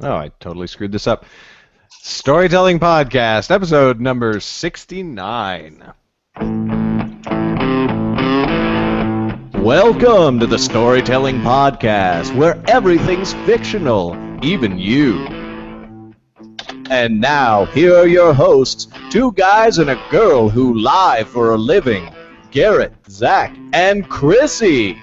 Oh, I totally screwed this up. Storytelling Podcast, episode number 69. Welcome to the Storytelling Podcast, where everything's fictional, even you. And now, here are your hosts, two guys and a girl who lie for a living, Garrett, Zach, and Chrissy.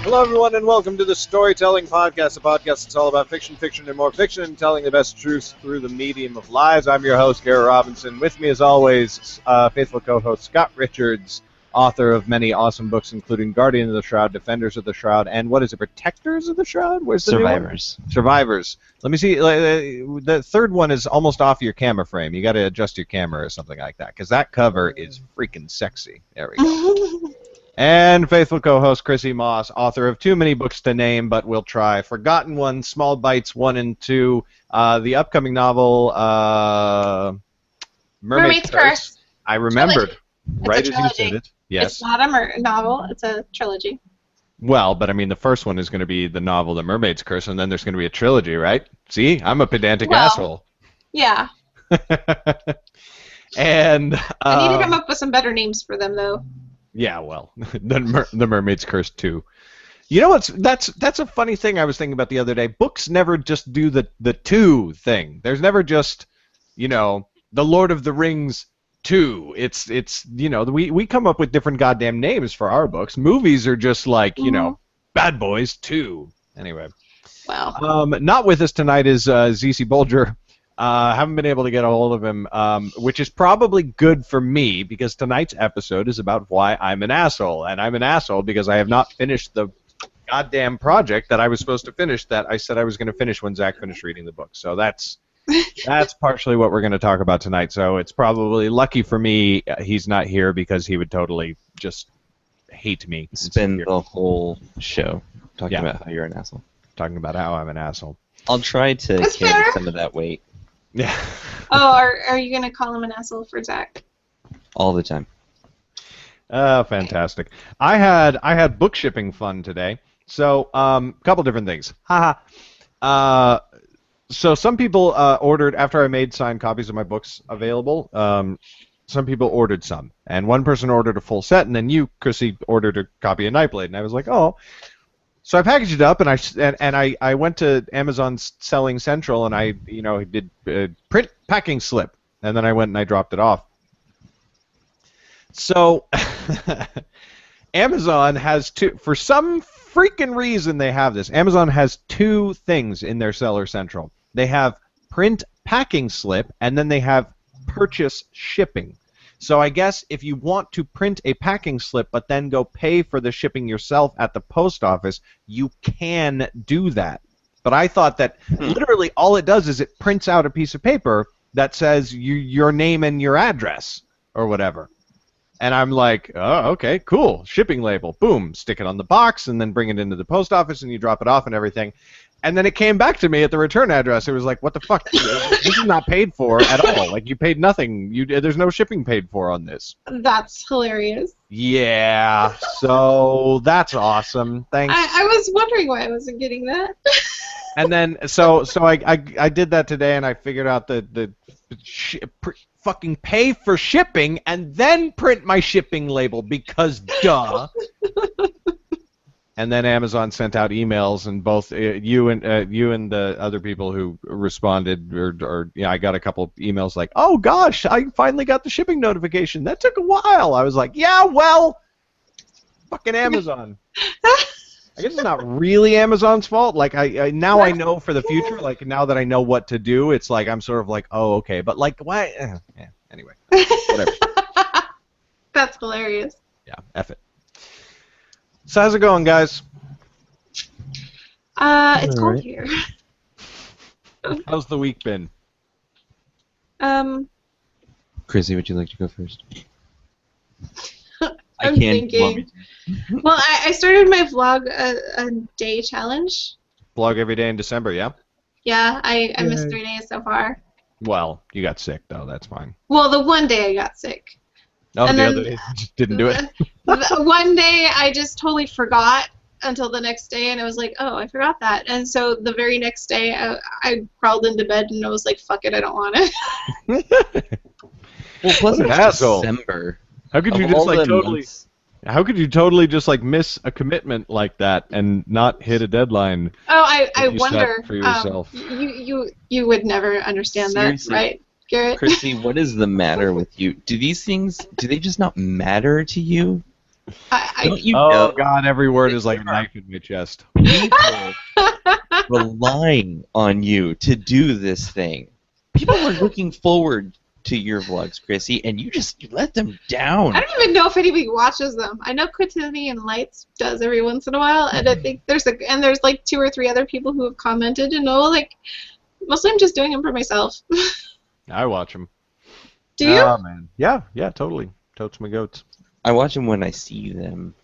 Hello, everyone, and welcome to the Storytelling Podcast, a podcast that's all about fiction, and more fiction, and telling the best truths through the medium of lies. I'm your host, Garrett Robinson. With me, as always, faithful co-host Scott Richards, author of many awesome books, including Guardian of the Shroud, Defenders of the Shroud, and what is it, Protectors of the Shroud? Where's the Survivors. New one? Survivors. Let me see. The third one is almost off your camera frame. You got to adjust your camera or something like that, because that cover is freaking sexy. There we go. And faithful co-host Chrissy Moss, author of too many books to name, but we'll try. Forgotten One, Small Bites 1 and 2, the upcoming novel, Mermaid's Curse. I remembered, right as you said it. Yes. It's not a novel, it's a trilogy. Well, but I mean, the first one is going to be the novel, The Mermaid's Curse, and then there's going to be a trilogy, right? See, I'm a pedantic asshole. Yeah. And I need to come up with some better names for them, though. Yeah, well, the Mermaid's Curse 2. You know what's that's a funny thing I was thinking about the other day. Books never just do the 2 thing. There's never just, the Lord of the Rings 2. It's we come up with different goddamn names for our books. Movies are just like, Bad Boys 2. Anyway. Wow. Not with us tonight is ZC Bolger. Haven't been able to get a hold of him, which is probably good for me, because tonight's episode is about why I'm an asshole. And I'm an asshole because I have not finished the goddamn project that I was supposed to finish that I said I was going to finish when Zach finished reading the book. So that's partially what we're going to talk about tonight. So it's probably lucky for me he's not here, because he would totally just hate me. Spend the whole show talking about how you're an asshole. Talking about how I'm an asshole. I'll try to carry some of that weight. Yeah. Oh, are you going to call him an asshole for Zach? All the time. Fantastic. I had book shipping fun today. So, a couple different things. Haha. So some people ordered, after I made signed copies of my books available, some people ordered some. And one person ordered a full set, and then you, Chrissy, ordered a copy of Nightblade. And I was like, oh. So I packaged it up, and I went to Amazon's Selling Central, and I did print packing slip, and then I went and I dropped it off. So Amazon has for some freaking reason they have this. Amazon has 2 things in their Seller Central. They have print packing slip, and then they have purchase shipping. So I guess if you want to print a packing slip but then go pay for the shipping yourself at the post office, you can do that. But I thought that literally all it does is it prints out a piece of paper that says your name and your address or whatever. And I'm like, oh, okay, cool. Shipping label. Boom. Stick it on the box and then bring it into the post office and you drop it off and everything. And then it came back to me at the return address. It was like, what the fuck? This is not paid for at all. Like, you paid nothing. There's no shipping paid for on this. That's hilarious. Yeah, so that's awesome. Thanks. I was wondering why I wasn't getting that. And then, so I did that today, and I figured out fucking pay for shipping and then print my shipping label, because duh. And then Amazon sent out emails, and both you and the other people who responded, I got a couple of emails like, "Oh gosh, I finally got the shipping notification. That took a while." I was like, "Yeah, well, fucking Amazon." I guess it's not really Amazon's fault. Like I now I know for the future. Like now that I know what to do, it's like I'm sort of like, oh, okay. But like, why? Yeah. Anyway, whatever. That's hilarious. Yeah, F it. So how's it going, guys? It's cold here. How's the week been? Chrissy, would you like to go first? I'm thinking. Well, I started my vlog a day challenge. Vlog every day in December, yeah? Yeah, I missed 3 days so far. Well, you got sick, though. That's fine. Well, the one day I got sick. Oh, and the other day you just didn't do it? One day I just totally forgot until the next day, and I was like, oh, I forgot that. And so the very next day, I crawled into bed and I was like, fuck it, I don't want it. Well, plus What an it's asshole. December. How could you Of just all like the totally? months- How could you totally just like miss a commitment like that and not hit a deadline Oh, I that you set wonder. for yourself? You would never understand Seriously. that, right, Garrett? Chrissy, what is the matter with you? Do these things, do they just not matter to you? Don't you Oh know God, every word is like a knife in my chest. people relying on you to do this thing? People were looking forward to your vlogs, Chrissy, and you let them down. I don't even know if anybody watches them. I know Quotidian Lights does every once in a while, and I think there's like 2 or 3 other people who have commented, and like mostly I'm just doing them for myself. I watch them. Do you? Oh man, yeah, totally. Totes my goats. I watch them when I see them.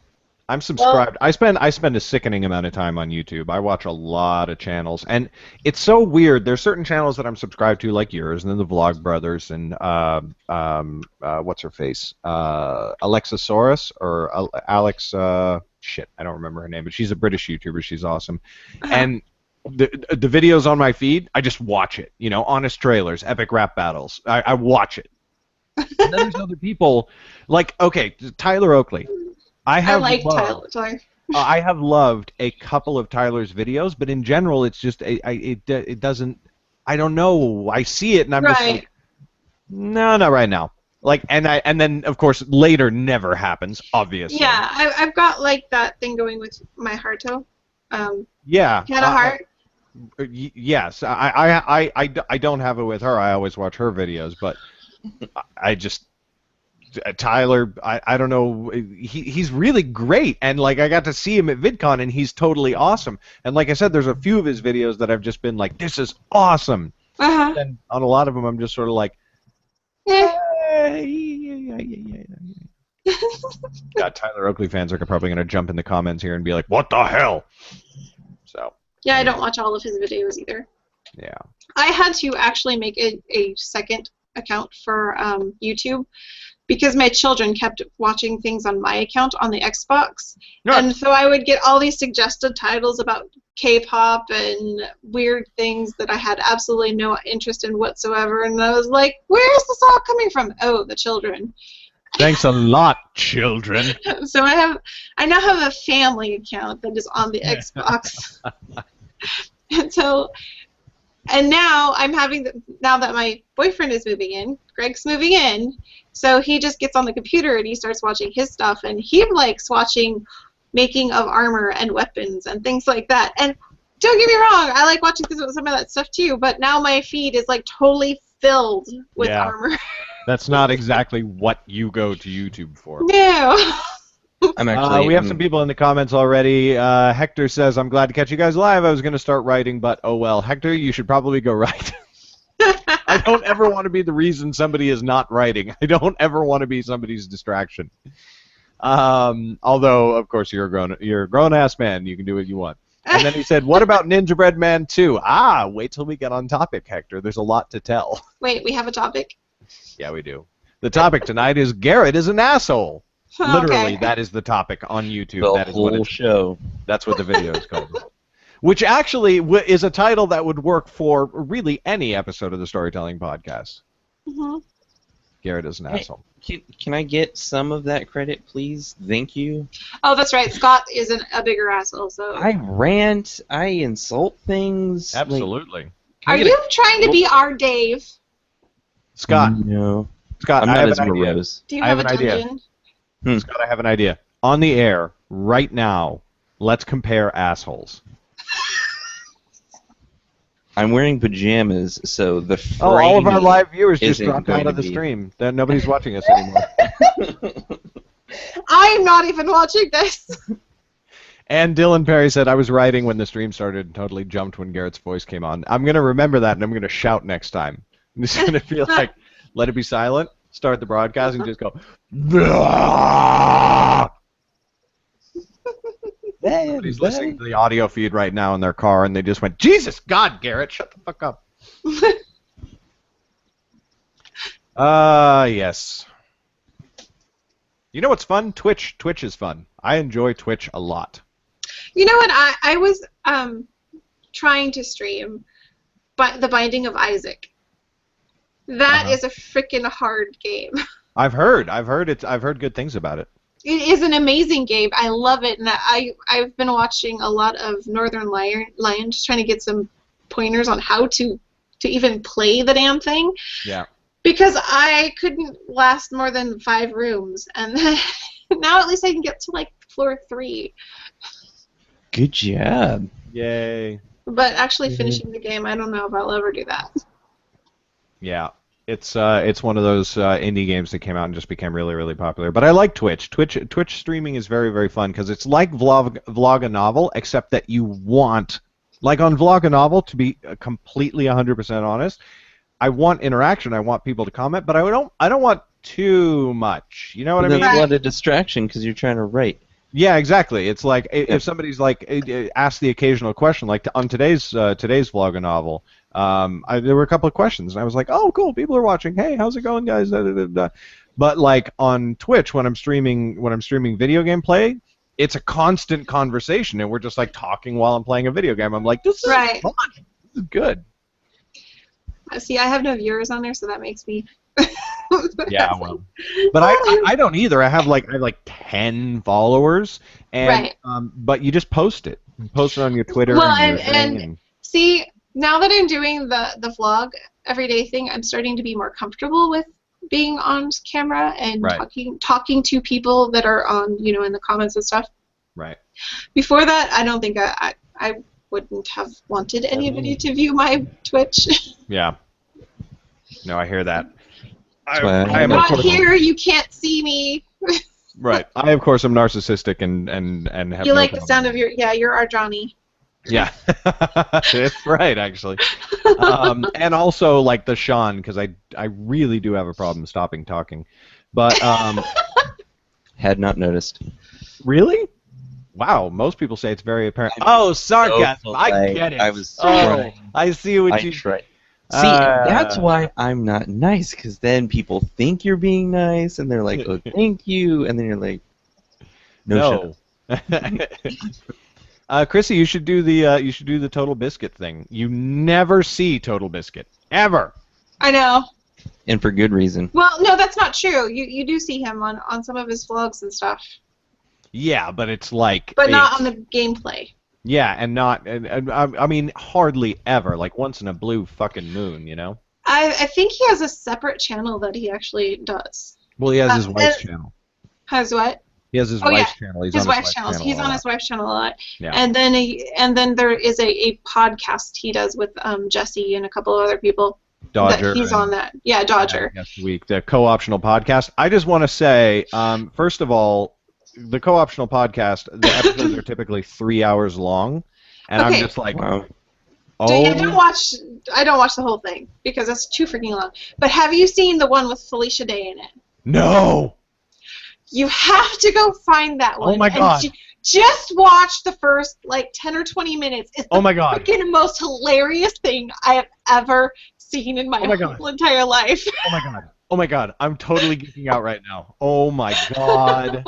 I'm subscribed. I spend a sickening amount of time on YouTube. I watch a lot of channels, and it's so weird. There's certain channels that I'm subscribed to, like yours, and then the Vlog Brothers, and what's her face, Alexasaurus or Alex. Shit, I don't remember her name, but she's a British YouTuber. She's awesome, and the videos on my feed, I just watch it. You know, honest trailers, epic rap battles. I watch it. And then there's other people, like Tyler Oakley. I like Tyler. I have loved a couple of Tyler's videos, but in general, it's just it doesn't. I don't know. I see it and I'm just like, no, not right now. Like, and then of course later never happens, obviously. Yeah, I've got like that thing going with my Hearto. Yeah. Cat of Heart. Yes, I don't have it with her. I always watch her videos, but I just. Tyler, I don't know, he's really great, and like I got to see him at VidCon, and he's totally awesome. And like I said, there's a few of his videos that I've just been like, this is awesome. And on a lot of them, I'm just sort of like, God, Tyler Oakley fans are probably going to jump in the comments here and be like, what the hell? So. Yeah, I don't watch all of his videos either. Yeah. I had to actually make a second account for YouTube, because my children kept watching things on my account on the Xbox. Yeah. And so I would get all these suggested titles about K-pop and weird things that I had absolutely no interest in whatsoever. And I was like, where is this all coming from? Oh, the children. Thanks a lot, children. So I now have a family account that is on the Xbox. And now now that my boyfriend is moving in, Greg's moving in, so he just gets on the computer and he starts watching his stuff, and he likes watching making of armor and weapons and things like that. And don't get me wrong, I like watching some of that stuff too, but now my feed is like totally filled with armor. That's not exactly what you go to YouTube for. No. I'm actually. We have some people in the comments already. Hector says, I'm glad to catch you guys live. I was going to start writing, but oh well. Hector, you should probably go write. I don't ever want to be the reason somebody is not writing. I don't ever want to be somebody's distraction. Although, of course, you're a grown-ass man. You can do what you want. And then he said, what about Ninja Bread Man 2? Wait till we get on topic, Hector. There's a lot to tell. Wait, we have a topic? Yeah, we do. The topic tonight is Garrett is an asshole. Literally, Okay. that is the topic on YouTube. The That is what whole show. That's what the video is called. Which actually is a title that would work for really any episode of the Storytelling Podcast. Mm-hmm. Garrett is an asshole. Can I get some of that credit, please? Thank you. Oh, that's right. Scott is a bigger asshole. So. I rant. I insult things. Absolutely. Are you trying to be our Dave? Scott. No. Scott, I'm I not have as an idea. morose. Do you I have have a an idea. dungeon? Scott, I have an idea. On the air, right now, let's compare assholes. I'm wearing pajamas, so the frame. Oh, all of our live viewers just isn't dropped out going of the to be- stream. Nobody's watching us anymore. I'm not even watching this. And Dylan Perry said, I was writing when the stream started and totally jumped when Garrett's voice came on. I'm going to remember that, and I'm going to shout next time. I'm just going to feel like, let it be silent, start the broadcast, and just go, "Blah!" Somebody's listening to the audio feed right now in their car, and they just went, Jesus, God, Garrett, shut the fuck up. Yes. You know what's fun? Twitch. Twitch is fun. I enjoy Twitch a lot. You know what? I was trying to stream, but The Binding of Isaac. That is a freaking hard game. I've heard good things about it. It is an amazing game. I love it, and I've been watching a lot of Northern Lion, just trying to get some pointers on how to even play the damn thing. Yeah. Because I couldn't last more than 5 rooms, and now at least I can get to like floor 3. Good job. Yay. But actually finishing the game, I don't know if I'll ever do that. Yeah. It's one of those indie games that came out and just became really, really popular. But I like Twitch. Twitch streaming is very, very fun because it's like Vlog a Novel, except that you want, like on Vlog a Novel, to be completely 100% honest, I want interaction. I want people to comment, but I don't want too much. You know what I mean? There's a lot of distraction because you're trying to write. Yeah, exactly. It's like if somebody's like asked the occasional question, like on today's Vlog a Novel. There were a couple of questions, and I was like, "Oh, cool! People are watching. Hey, how's it going, guys?" Da, da, da, da. But like on Twitch, when I'm streaming video game play, it's a constant conversation, and we're just like talking while I'm playing a video game. I'm like, "This is fun. This is good." See, I have no viewers on there, so that makes me. Yeah, well, but I don't either. I have like 10 followers, and but you just post it. You post it on your Twitter. Well, and see. Now that I'm doing the vlog everyday thing, I'm starting to be more comfortable with being on camera and talking to people that are on, in the comments and stuff. Right. Before that, I don't think I wouldn't have wanted anybody to view my Twitch. Yeah. No, I hear that. I'm not here. You can't see me. Right. I of course am narcissistic and have. You like the sound of you're our Johnny. Yeah, it's right actually, and also like the Sean because I really do have a problem stopping talking, but had not noticed. Really? Wow, most people say it's very apparent. Oh, sarcasm! I get it. I was. I see what you. Tried. See, that's why I'm not nice because then people think you're being nice and they're like, "Oh, thank you," and then you're like, "No." Chrissy, you should do the Total Biscuit thing. You never see Total Biscuit ever. I know. And for good reason. Well, no, that's not true. You do see him on some of his vlogs and stuff. Yeah, but it's like. But not on the gameplay. Yeah, and not. I mean, hardly ever. Like once in a blue fucking moon, you know. I think he has a separate channel that he actually does. Well, he has his wife's channel. Has what? He has his wife's channel. He's his on wife's channel. He's on his wife's channel a lot. Yeah. And then there is a podcast he does with Jesse and a couple of other people. Dodger. He's on that. Yeah, Dodger. Next week, the co-optional podcast. I just want to say, first of all, the co-optional podcast, the episodes are typically 3 hours long, and I'm just like, wow. I don't watch the whole thing because that's too freaking long. But have you seen the one with Felicia Day in it? No. You have to go find that one. Oh my god! Just watch the first 10 or 20 minutes. It's the freaking most hilarious thing I have ever seen in my whole entire life. Oh my god! Oh my god! I'm totally geeking out right now. Oh my god!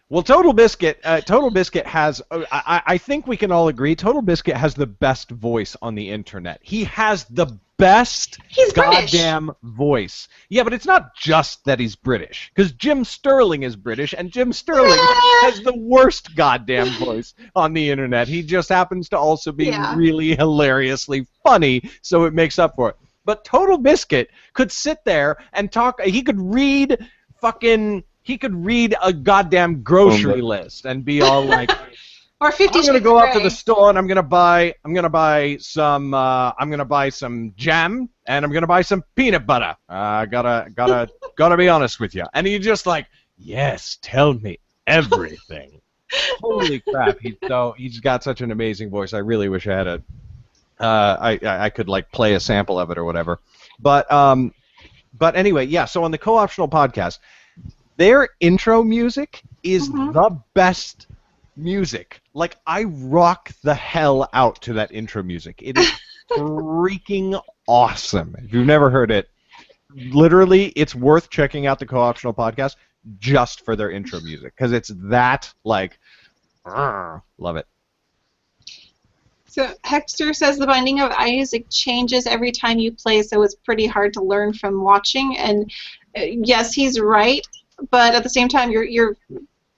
Well, Total Biscuit has. I think we can all agree. Total Biscuit has the best voice on the internet. He has the best goddamn voice. Yeah, but it's not just that he's British, because Jim Sterling is British, and Jim Sterling has the worst goddamn voice on the internet. He just happens to also be really hilariously funny, so it makes up for it. But Total Biscuit could sit there and talk. He could read a goddamn grocery list and be all like, or 50 I'm gonna go out to the store and I'm gonna buy some jam and I'm gonna buy some peanut butter. Gotta be honest with you. And he's just like, yes, tell me everything. Holy crap! He's got such an amazing voice. I really wish I had I could play a sample of it or whatever. But anyway, yeah. So on the co-optional podcast, their intro music is the best music. I rock the hell out to that intro music. It is freaking awesome. If you've never heard it, literally, it's worth checking out the co-optional podcast just for their intro music, because it's that, Love it. So Hector says the Binding of Isaac changes every time you play, so it's pretty hard to learn from watching. And yes, he's right, but at the same time, you're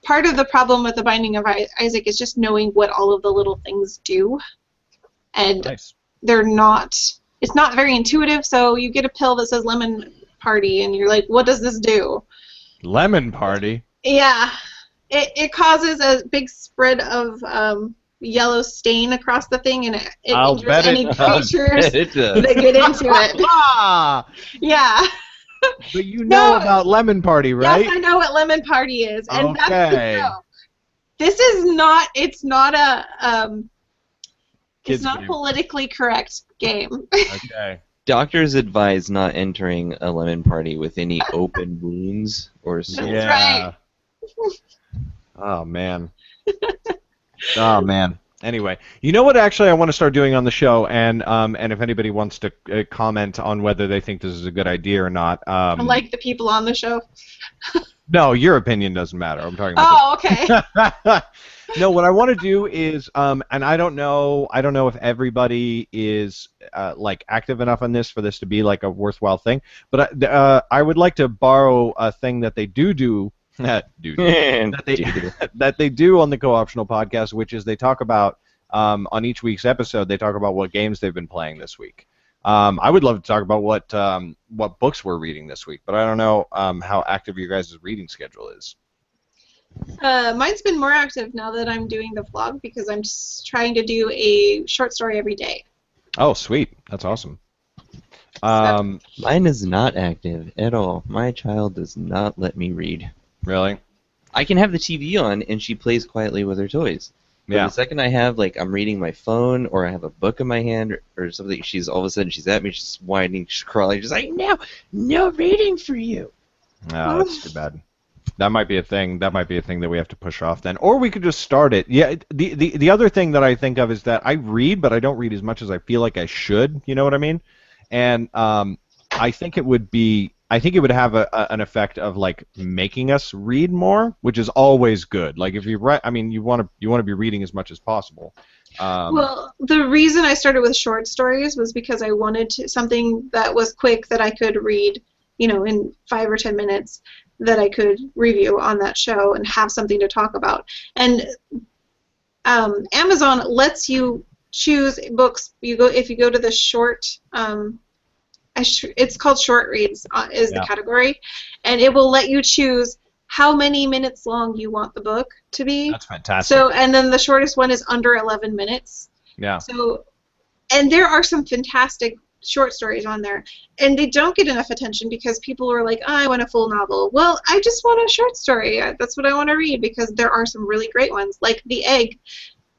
part of the problem with the Binding of Isaac is just knowing what all of the little things do, and Nice. they're not. It's not very intuitive. So you get a pill that says Lemon Party, and you're like, what does this do? Lemon Party. Yeah, it causes a big spread of yellow stain across the thing, and it I'll injures bet any it creatures It does. that get into it. Ah, Yeah. but you know No. about Lemon Party, right? Yes, I know what Lemon Party is, and that's Okay. the joke. This is not. It's not a. Kids It's not a game. politically correct game. Okay. Doctors advise not entering a lemon party with any open wounds or sores. Yeah. Oh man. Oh man. Anyway, you know what? Actually, I want to start doing on the show, and if anybody wants to comment on whether they think this is a good idea or not. Like the people on the show. No, your opinion doesn't matter. I'm talking about. Oh, okay. No, what I want to do is, and I don't know if everybody is like active enough on this for this to be like a worthwhile thing, but I would like to borrow a thing that they do. That they do on the Co-optional podcast, which is they talk about on each week's episode, they talk about what games they've been playing this week. I would love to talk about what books we're reading this week, but I don't know how active your guys' reading schedule is. Mine's been more active now that I'm doing the vlog because I'm just trying to do a short story every day. Oh, sweet. That's awesome. Mine is not active at all. My child does not let me read. Really? I can have the TV on and she plays quietly with her toys. But Yeah. the second I have, like, I'm reading my phone or I have a book in my hand or something, she's all of a sudden she's at me, she's whining, she's crawling, she's like, no reading for you. Oh, that's too bad. That might be a thing. That might be a thing that we have to push off then, or we could just start it. Yeah. The other thing that I think of is that I read, but I don't read as much as I feel like I should. You know what I mean? And I think it would be. I think it would have an effect of like making us read more, which is always good. Like if you write, I mean, you want to be reading as much as possible. Well, the reason I started with short stories was because I wanted something that was quick that I could read, in 5 or 10 minutes that I could review on that show and have something to talk about. And Amazon lets you choose books. If you go to the short. It's called short reads is the category, and it will let you choose how many minutes long you want the book to be. That's fantastic. So, and then the shortest one is under 11 minutes. Yeah. So, and there are some fantastic short stories on there, and they don't get enough attention because people are like, I want a full novel. Well, I just want a short story. That's what I want to read because there are some really great ones, like The Egg.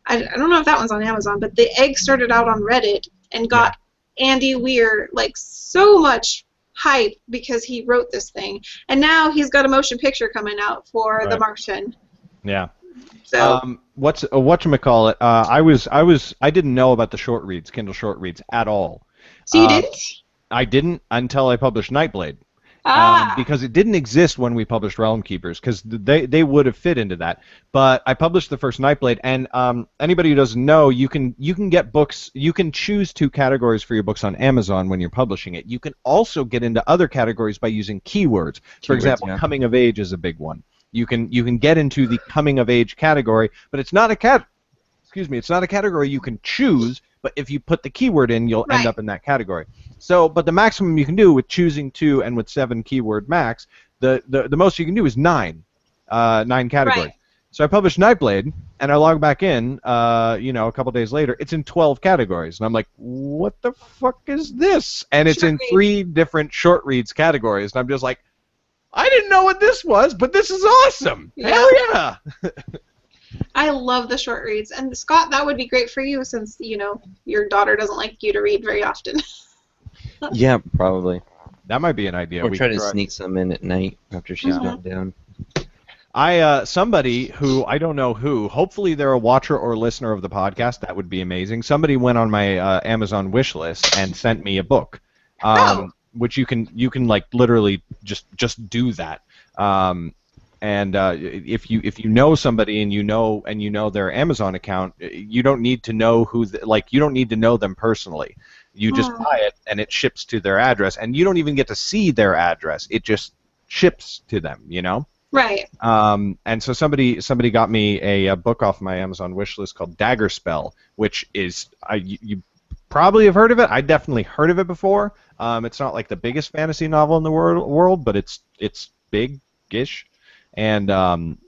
I don't know if that one's on Amazon, but The Egg started out on Reddit and got Andy Weir like so much hype because he wrote this thing, and now he's got a motion picture coming out for The Martian. Yeah. So Whatchamacallit, I didn't know about the short reads, Kindle short reads at all. so you didn't? I didn't until I published Nightblade. Ah. Because it didn't exist when we published Realm Keepers, because they would have fit into that. But I published the first Nightblade, and anybody who doesn't know, you can get books. You can choose 2 categories for your books on Amazon when you're publishing it. You can also get into other categories by using keywords. For example, coming of age is a big one. You can get into the coming of age category, but it's not a it's not a category you can choose. But if you put the keyword in, you'll end up in that category. So, but the maximum you can do with choosing 2 and with 7 keyword max, the most you can do is 9 categories. Right. So I published Nightblade, and I log back in, a couple days later. It's in 12 categories, and I'm like, what the fuck is this? And it's in 3 different short reads categories, and I'm just like, I didn't know what this was, but this is awesome. Yeah. Hell yeah! I love the short reads, and Scott, that would be great for you since your daughter doesn't like you to read very often. Yeah, probably. That might be an idea. Or try to sneak some in at night after she's gone down. Somebody who I don't know who, hopefully they're a watcher or listener of the podcast. That would be amazing. Somebody went on my Amazon wish list and sent me a book, which you can like literally just do that. And if you know somebody and you know their Amazon account, you don't need to know you don't need to know them personally. You just buy it and it ships to their address, and you don't even get to see their address. It just ships to them, you know. Right. And so somebody got me a book off my Amazon wish list called Dagger Spell, which is you probably have heard of it. I definitely heard of it before. It's not like the biggest fantasy novel in the world, but it's big-ish. And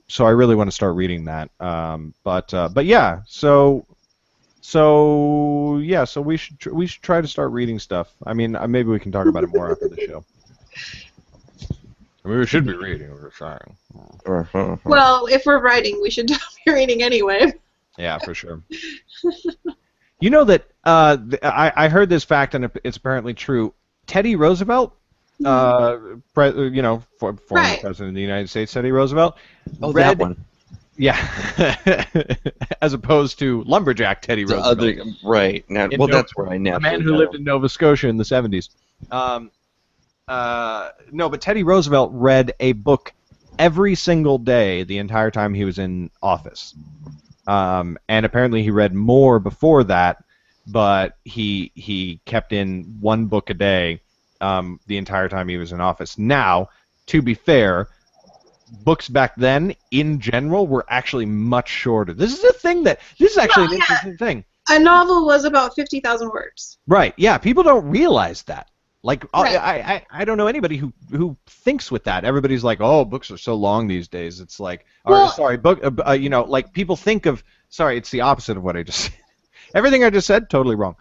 so I really want to start reading that. But yeah, so we should try to start reading stuff. I mean, maybe we can talk about it more after the show. I mean, we should be reading. We're trying. Well, if we're writing, we should be reading anyway. Yeah, for sure. You know that I heard this fact, and it's apparently true. Teddy Roosevelt, former Right. president of the United States, Teddy Roosevelt. Oh, read, that one. Yeah, as opposed to lumberjack Teddy The Roosevelt. other, right. Now, well, that's where I A naturally man who know. lived in Nova Scotia in the 70s. No, but Teddy Roosevelt read a book every single day the entire time he was in office. And apparently he read more before that, but he kept in one book a day the entire time he was in office. Now, to be fair, books back then, in general, were actually much shorter. This is actually an interesting thing. A novel was about 50,000 words. Right, yeah, people don't realize that. Like, Right. I don't know anybody who thinks with that. Everybody's like, oh, books are so long these days. It's like, Well- like people think of, sorry, it's the opposite of what I just said. Everything I just said, totally wrong.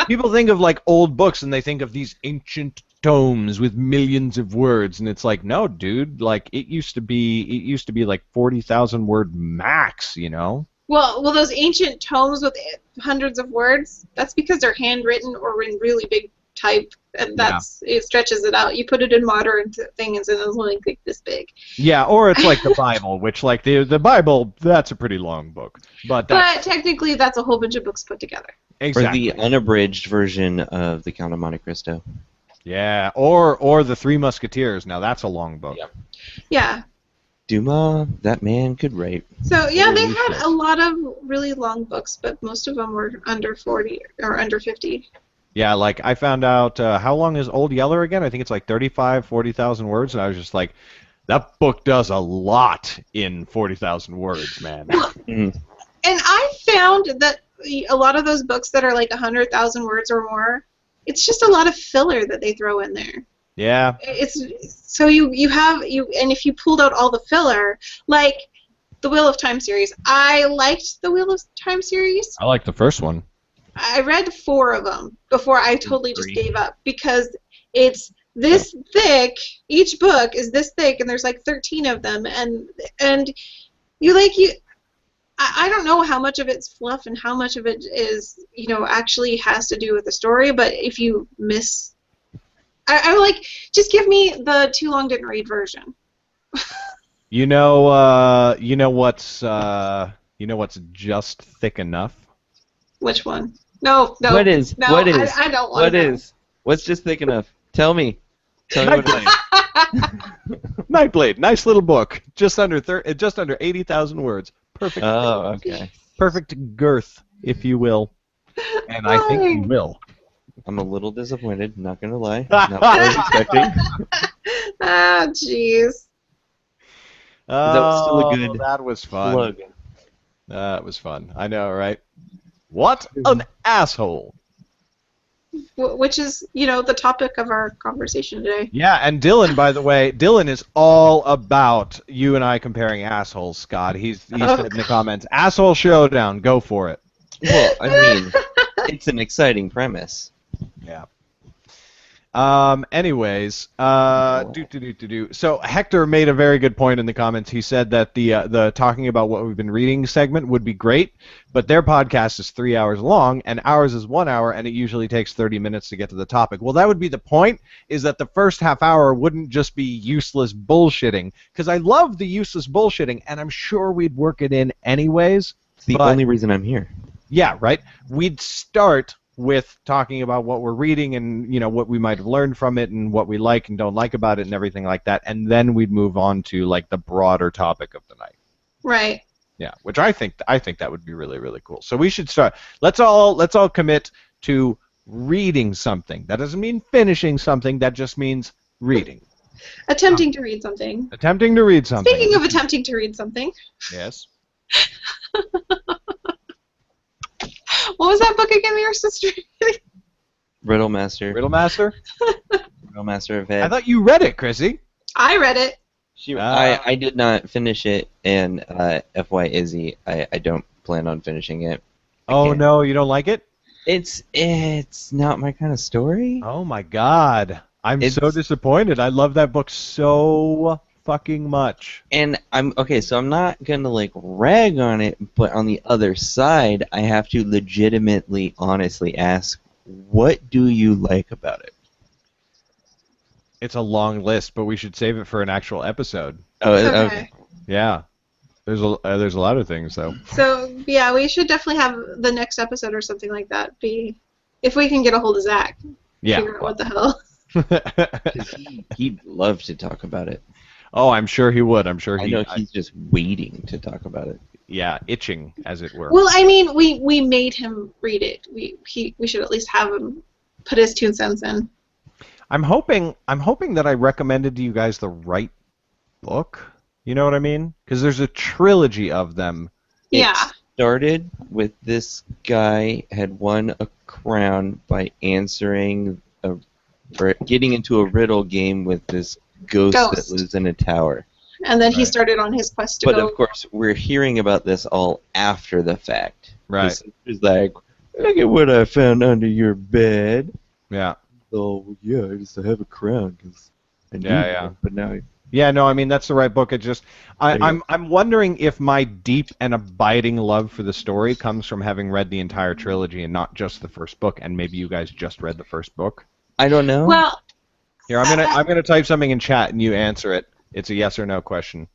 People think of like old books and they think of these ancient tomes with millions of words, and it's like, no, dude, like it used to be like 40,000 word max, you know? Well, those ancient tomes with hundreds of words, that's because they're handwritten or in really big type, and it stretches it out. You put it in modern things, and it's only like this big. Yeah, or it's like the Bible, which like the Bible, that's a pretty long book. But technically, that's a whole bunch of books put together. exactly. Or the unabridged version of The Count of Monte Cristo. Yeah, or the Three Musketeers. Now that's a long book. Yeah. Yeah. Dumas, that man could write. So yeah, they Holy had shit. a lot of really long books, but most of them were under 40 or under 50. Yeah, like I found out how long is Old Yeller again? I think it's like 40,000 words, and I was just like, that book does a lot in 40,000 words, man. Mm. And I found that a lot of those books that are like 100,000 words or more, it's just a lot of filler that they throw in there. Yeah. It's so you and if you pulled out all the filler, like the Wheel of Time series, I liked the Wheel of Time series. I like the first one. I read 4 of them before I totally just 3. gave up because it's this thick. Each book is this thick, and there's like 13 of them, and I don't know how much of it's fluff and how much of it is actually has to do with the story. But if you miss, I like just give me the too long didn't read version. You know what's just thick enough? Which one? No. What is? No, What is? I don't want What to know. is? What's just thick enough? Tell me. Tell me what it is. Nightblade, nice little book, just under 80,000 words. Perfect. Oh, okay. Perfect girth, if you will. And I think you will. I'm a little disappointed, not gonna lie. Not what I was expecting. Ah, jeez. That was still a good That was fun. Plug. That was fun. I know, right? What an asshole. Which is, the topic of our conversation today. Yeah, and Dylan, by the way, Dylan is all about you and I comparing assholes, Scott. He said in the comments, asshole showdown, go for it. Well, I mean, it's an exciting premise. Yeah. Anyways, So Hector made a very good point in the comments. He said that the talking about what we've been reading segment would be great, but their podcast is 3 hours long, and ours is 1 hour, and it usually takes 30 minutes to get to the topic. Well, that would be the point, is that the first half hour wouldn't just be useless bullshitting, because I love the useless bullshitting, and I'm sure we'd work it in anyways. It's the But- only reason I'm here. Yeah, right? We'd start with talking about what we're reading and what we might have learned from it and what we like and don't like about it and everything like that, and then we'd move on to like the broader topic of the night. Right. Yeah, which I think that would be really, really cool. So we should start. Let's all commit to reading something. That doesn't mean finishing something. That just means reading. Attempting to read something. Attempting to read something. Speaking of attempting to read something. Yes. What was that book again we were supposed to read? Riddle Master. Riddle Master? Riddle Master of Head. I thought you read it, Chrissy. I read it. I did not finish it, and FY Izzy, I don't plan on finishing it. Oh no, you don't like it? It's not my kind of story. Oh my god. I'm so disappointed. I love that book so fucking much. And I'm not gonna like rag on it, but on the other side, I have to legitimately, honestly ask, what do you like about it? It's a long list, but we should save it for an actual episode. Oh, okay. Yeah. There's a lot of things though. So yeah, we should definitely have the next episode or something like that be, if we can get a hold of Zach. Yeah. Figure out what the hell. He'd love to talk about it. Oh, I'm sure he would. I'm sure I know he's just waiting to talk about it. Yeah, itching, as it were. Well, I mean, we made him read it. We should at least have him put his 2 cents in. I'm hoping that I recommended to you guys the right book. You know what I mean? Because there's a trilogy of them. Yeah. It started with this guy had won a crown by answering or getting into a riddle game with this ghost that lives in a tower. And then he started on his quest to go. But of course, we're hearing about this all after the fact. Right. It's like, look at what I found under your bed. Yeah. So, yeah, I just have a crown. Cause I knew that, but now... Yeah, no, I mean, that's the right book. It just... I'm wondering if my deep and abiding love for the story comes from having read the entire trilogy and not just the first book, and maybe you guys just read the first book. I don't know. Well... Here, I'm gonna type something in chat and you answer it. It's a yes or no question.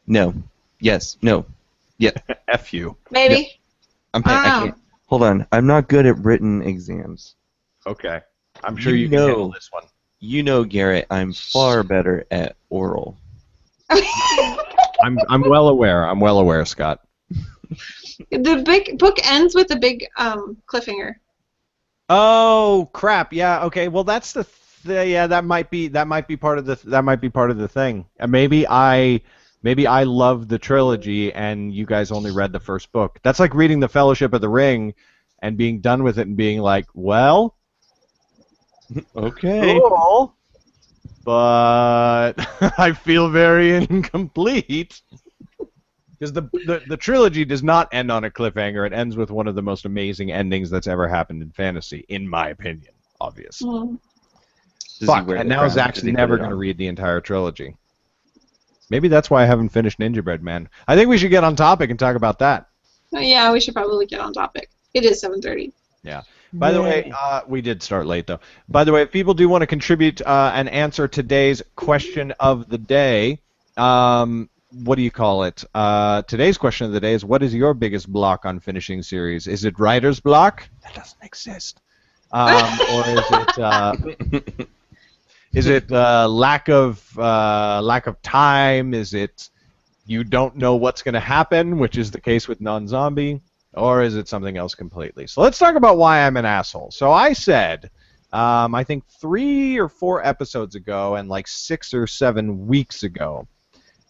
No. Yes. No. Yeah. F you. Maybe. I can't. Hold on. I'm not good at written exams. Okay. I'm sure you can handle this one. You know, Garrett, I'm far better at oral. I'm well aware. I'm well aware, Scott. The big book ends with a big cliffhanger. Oh crap! Yeah. Okay. Well, that's that might be part of the thing. And maybe I love the trilogy and you guys only read the first book. That's like reading The Fellowship of the Ring and being done with it and being like, well, okay, cool, but I feel very incomplete. Because the trilogy does not end on a cliffhanger. It ends with one of the most amazing endings that's ever happened in fantasy, in my opinion, obviously. Mm. Fuck, and now Zach's never going to read the entire trilogy. Maybe that's why I haven't finished Gingerbread Man. I think we should get on topic and talk about that. Yeah, we should probably get on topic. It is 7:30. Yeah. By the way, we did start late, though. By the way, if people do want to contribute and answer today's question of the day, what do you call it? Today's question of the day is, what is your biggest block on finishing series? Is it writer's block? That doesn't exist. Or is it lack of time? Is it you don't know what's going to happen, which is the case with non-zombie? Or is it something else completely? So let's talk about why I'm an asshole. So I said, I think 3 or 4 episodes ago and like 6 or 7 weeks ago,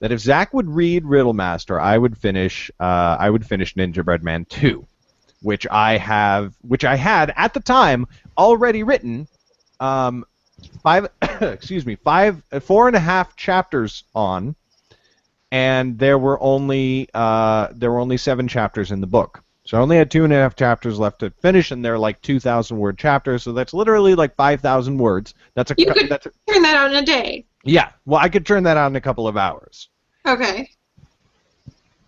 that if Zach would read Riddle Master, I would finish Gingerbread Man 2, which I had at the time already written 4.5 chapters on, and there were only 7 chapters in the book. So I only had 2.5 chapters left to finish, and they're like 2,000 word chapters, so that's literally like 5,000 words. You could turn that out in a day. Yeah, well, I could turn that out in a couple of hours. Okay.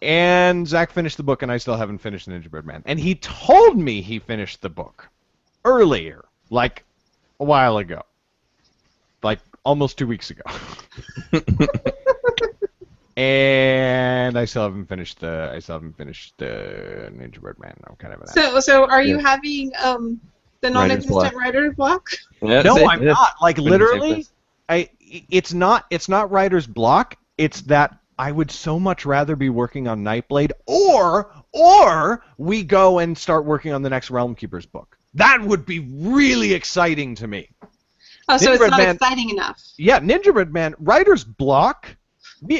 And Zach finished the book, and I still haven't finished Gingerbread Man. And he told me he finished the book earlier, like a while ago, like almost 2 weeks ago. And I still haven't finished the Gingerbread Man. I'm kind of an So are you having The Writer's block. non-existent writer's block? Yeah, No, same- I'm not. Like Wouldn't you say literally, this? it's not writer's block. It's that I would so much rather be working on Nightblade, or we go and start working on the next Realm Keepers book. That would be really exciting to me. Oh, so Ninja it's Red not Man- exciting enough. Yeah, Ninja Red Man, writer's block.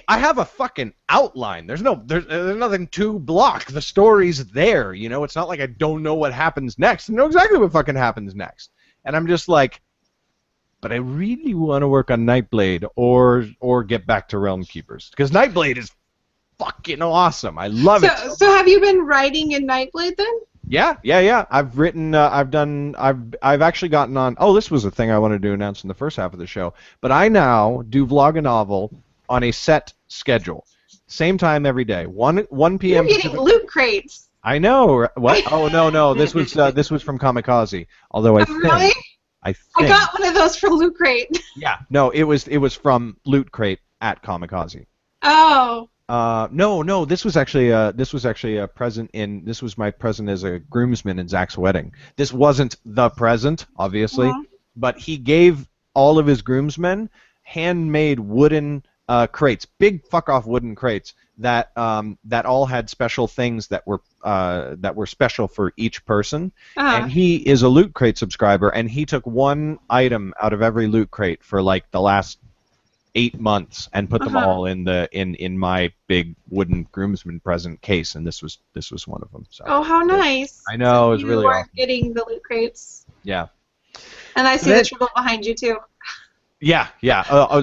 I have a fucking outline. There's nothing to block. The story's there. You know, it's not like I don't know what happens next. I know exactly what fucking happens next. And I'm just like, but I really want to work on Nightblade or get back to Realm Keepers because Nightblade is fucking awesome. I love it. So have you been writing in Nightblade then? Yeah. I've written. I've actually gotten on. Oh, this was a thing I wanted to announce in the first half of the show. But I now do vlog a novel on a set schedule, same time every day, 1 p.m. You're getting loot crates. I know. What? Oh no. This was from Kamikaze. Although I think. Really? I think. I got one of those from Loot Crate. Yeah. No, it was from Loot Crate at Kamikaze. Oh. No. This was actually a present in. This was my present as a groomsman in Zach's wedding. This wasn't the present, obviously, but he gave all of his groomsmen handmade wooden crates, big fuck off wooden crates that all had special things that were special for each person. And he is a Loot Crate subscriber, and he took one item out of every Loot Crate for like the last 8 months and put them all in my big wooden groomsman present case, and this was one of them. So. Oh, how nice! I know, it was you really are awesome. getting the Loot Crates. Yeah. And I see the triple behind you too. Yeah.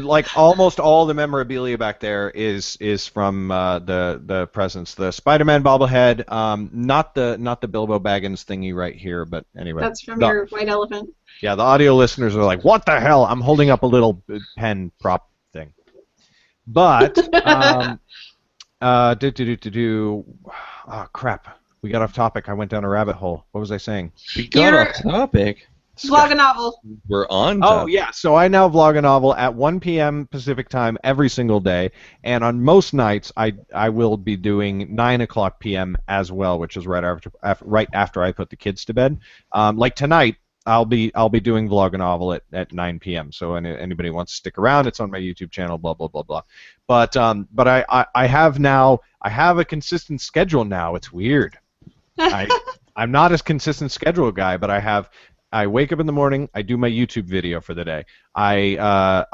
Like almost all the memorabilia back there is from the presents. The Spider-Man bobblehead, not the Bilbo Baggins thingy right here, but anyway. That's from your white elephant. Yeah, the audio listeners are like, "What the hell?" I'm holding up a little pen prop thing. But oh crap, we got off topic. I went down a rabbit hole. What was I saying? We got off topic. Vlog a novel. We're on Oh, topic. yeah. So I now vlog a novel at 1 p.m. Pacific time every single day. And on most nights, I will be doing 9 o'clock p.m. as well, which is right after I put the kids to bed. Like tonight, I'll be doing vlog a novel at 9 p.m. So anybody who wants to stick around, it's on my YouTube channel, blah, blah, blah, blah. But I have a consistent schedule now. It's weird. I'm not as consistent schedule guy, but I wake up in the morning, I do my YouTube video for the day. I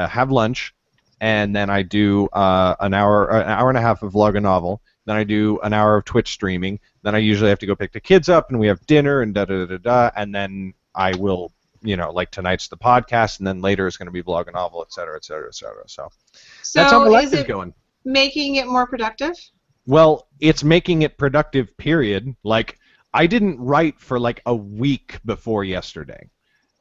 have lunch, and then I do an hour and a half of vlog a novel. Then I do an hour of Twitch streaming. Then I usually have to go pick the kids up, and we have dinner, and da-da-da-da-da. And then I will, like tonight's the podcast, and then later is going to be vlog a novel, et cetera, et cetera, et cetera. So that's how my life is going. Making it more productive? Well, it's making it productive, period. Like, I didn't write for like a week before yesterday.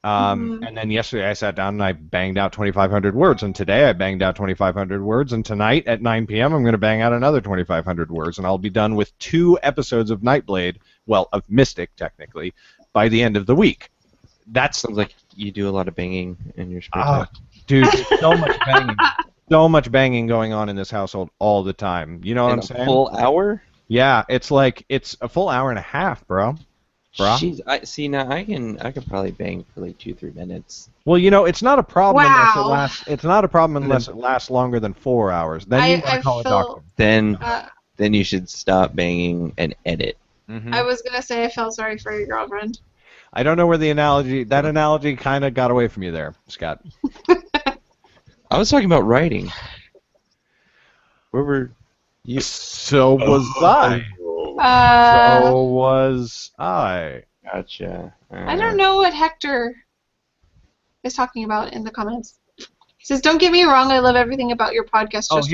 And then yesterday I sat down and I banged out 2,500 words. And today I banged out 2,500 words. And tonight at 9 p.m. I'm going to bang out another 2,500 words. And I'll be done with 2 episodes of Nightblade, well, of Mystic, technically, by the end of the week. That sounds like you do a lot of banging in your spare time. Dude, there's so much banging. So much banging going on in this household all the time. You know what I'm saying? A full hour? Yeah, it's a full hour and a half, bro. Jeez, I could probably bang for like 2-3 minutes. Well, it's not a problem unless it Wow. lasts. It's not a problem unless it lasts longer than 4 hours. Then you want to call a doctor. Then you should stop banging and edit. Mm-hmm. I was gonna say I felt sorry for your girlfriend. I don't know where that analogy kind of got away from you there, Scott. I was talking about writing. Where were you? So was I. So was I. Gotcha. I don't know what Hector is talking about in the comments. He says, "Don't get me wrong, I love everything about your podcast. Just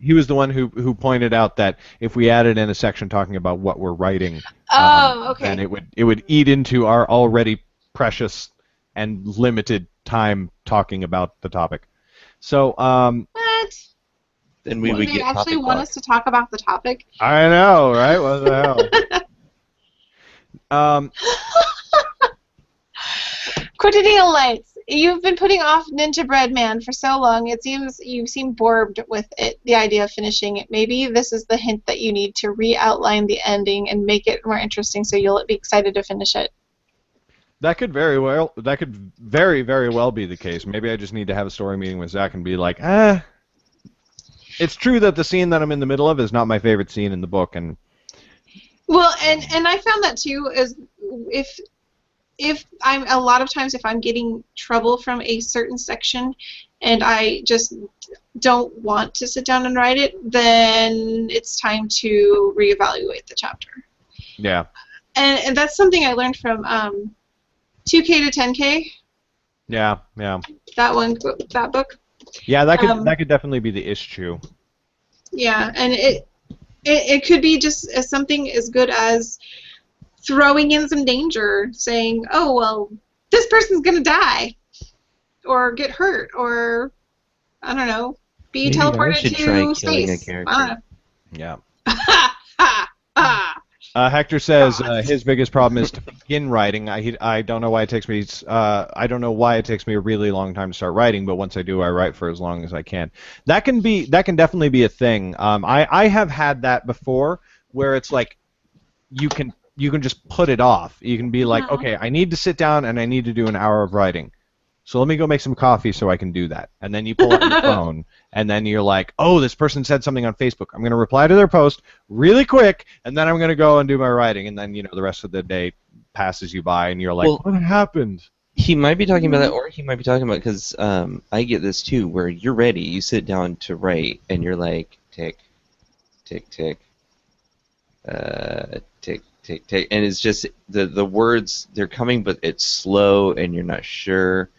he was the one who pointed out that if we added in a section talking about what we're writing, okay, then it would eat into our already precious and limited time talking about the topic. So what? Then we would They get actually topic want block. us to talk about the topic. I know, right? What the hell? Quotidian Lights. You've been putting off Ninja Bread Man for so long. It seems you seem bored with it. The idea of finishing it. Maybe this is the hint that you need to re-outline the ending and make it more interesting, so you'll be excited to finish it. That could very well. That could very, very well be the case. Maybe I just need to have a story meeting with Zach and be like, It's true that the scene that I'm in the middle of is not my favorite scene in the book, and. Well, and I found that too is if I'm a lot of times if I'm getting trouble from a certain section, and I just don't want to sit down and write it, then it's time to reevaluate the chapter. Yeah. And that's something I learned from 2K to 10K. Yeah. That book. Yeah, that could definitely be the issue. Yeah, and it could be just as something as good as throwing in some danger, saying, "Oh well, this person's gonna die, or get hurt, or I don't know, be Maybe teleported I should to try killing space." a character. I don't know. Yeah. Ha ha ha! Hector says God. his biggest problem is to begin writing. I don't know why it takes me. I don't know why it takes me a really long time to start writing, but once I do, I write for as long as I can. That can definitely be a thing. I have had that before, where it's like you can just put it off. You can be like, okay, I need to sit down and I need to do an hour of writing. So let me go make some coffee so I can do that. And then you pull out your phone, and then you're like, oh, this person said something on Facebook. I'm going to reply to their post really quick, and then I'm going to go and do my writing. And then, the rest of the day passes you by, and you're like, Well, what happened? He might be talking about that, or he might be talking about, because I get this too, where you're ready, you sit down to write, and you're like, tick, tick, tick, tick, tick, tick, and it's just, the words, they're coming, but it's slow, and you're not sure.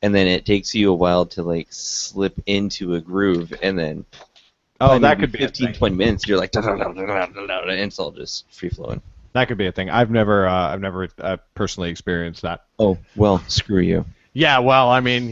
And then it takes you a while to like slip into a groove, and then That could be 15, 20 minutes. You're like, and it's all just free flowing. That could be a thing. I've never personally experienced that. Oh well, screw you. Yeah, well, I mean,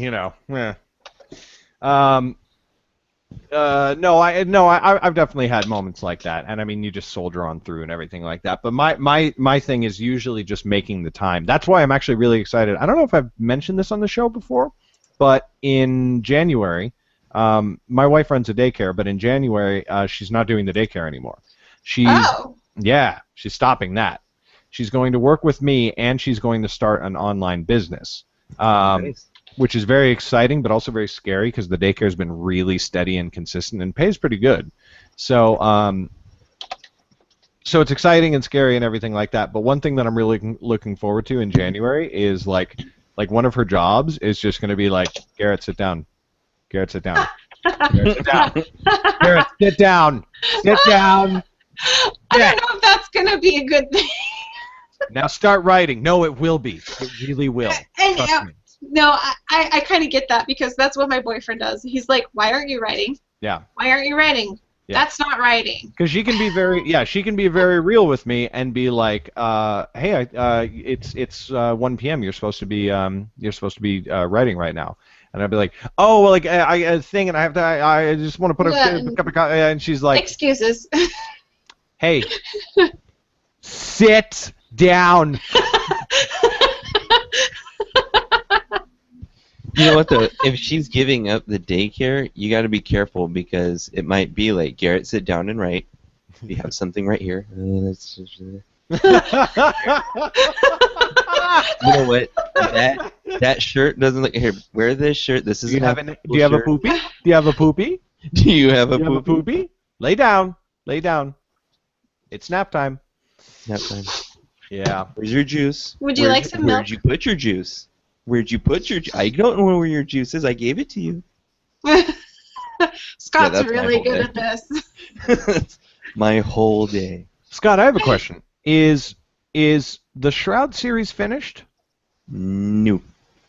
I've definitely had moments like that, and I mean, you just soldier on through and everything like that. But my thing is usually just making the time. That's why I'm actually really excited. I don't know if I've mentioned this on the show before, but in January, my wife runs a daycare, but in January, she's not doing the daycare anymore. She's stopping that. She's going to work with me, and she's going to start an online business. Nice. Which is very exciting, but also very scary because the daycare has been really steady and consistent and pays pretty good. So, so it's exciting and scary and everything like that. But one thing that I'm really looking forward to in January is like one of her jobs is just going to be like, Garrett, sit down. Garrett, sit down. Garrett, sit down. Garrett, sit down. Sit down. I don't know if that's gonna be a good thing. Now start writing. No, it will be. It really will. Trust me. No, I kind of get that because that's what my boyfriend does. He's like, why aren't you writing? Yeah. Why aren't you writing? Yeah. That's not writing. Because she can be very real with me and be like, hey, it's 1 p.m. You're supposed to be writing right now. And I'd be like, oh, well, like I thing, and I just want to put a cup of coffee, and she's like, excuses. Hey, sit down. You know what though? If she's giving up the daycare, you got to be careful because it might be like, Garrett, sit down and write. You have something right here. You know what? That shirt doesn't look. Here, wear this shirt. This is. Do you have a poopy? Do you have a poopy? Do you have a poopy? Lay down. Lay down. It's nap time. Nap time. Yeah. Where's your juice? Would you like some milk? Where'd you put your juice? Where'd you put your? I don't know where your juice is. I gave it to you. Scott's really good at this. My whole day. Scott, I have a question. Is the Shroud series finished? No.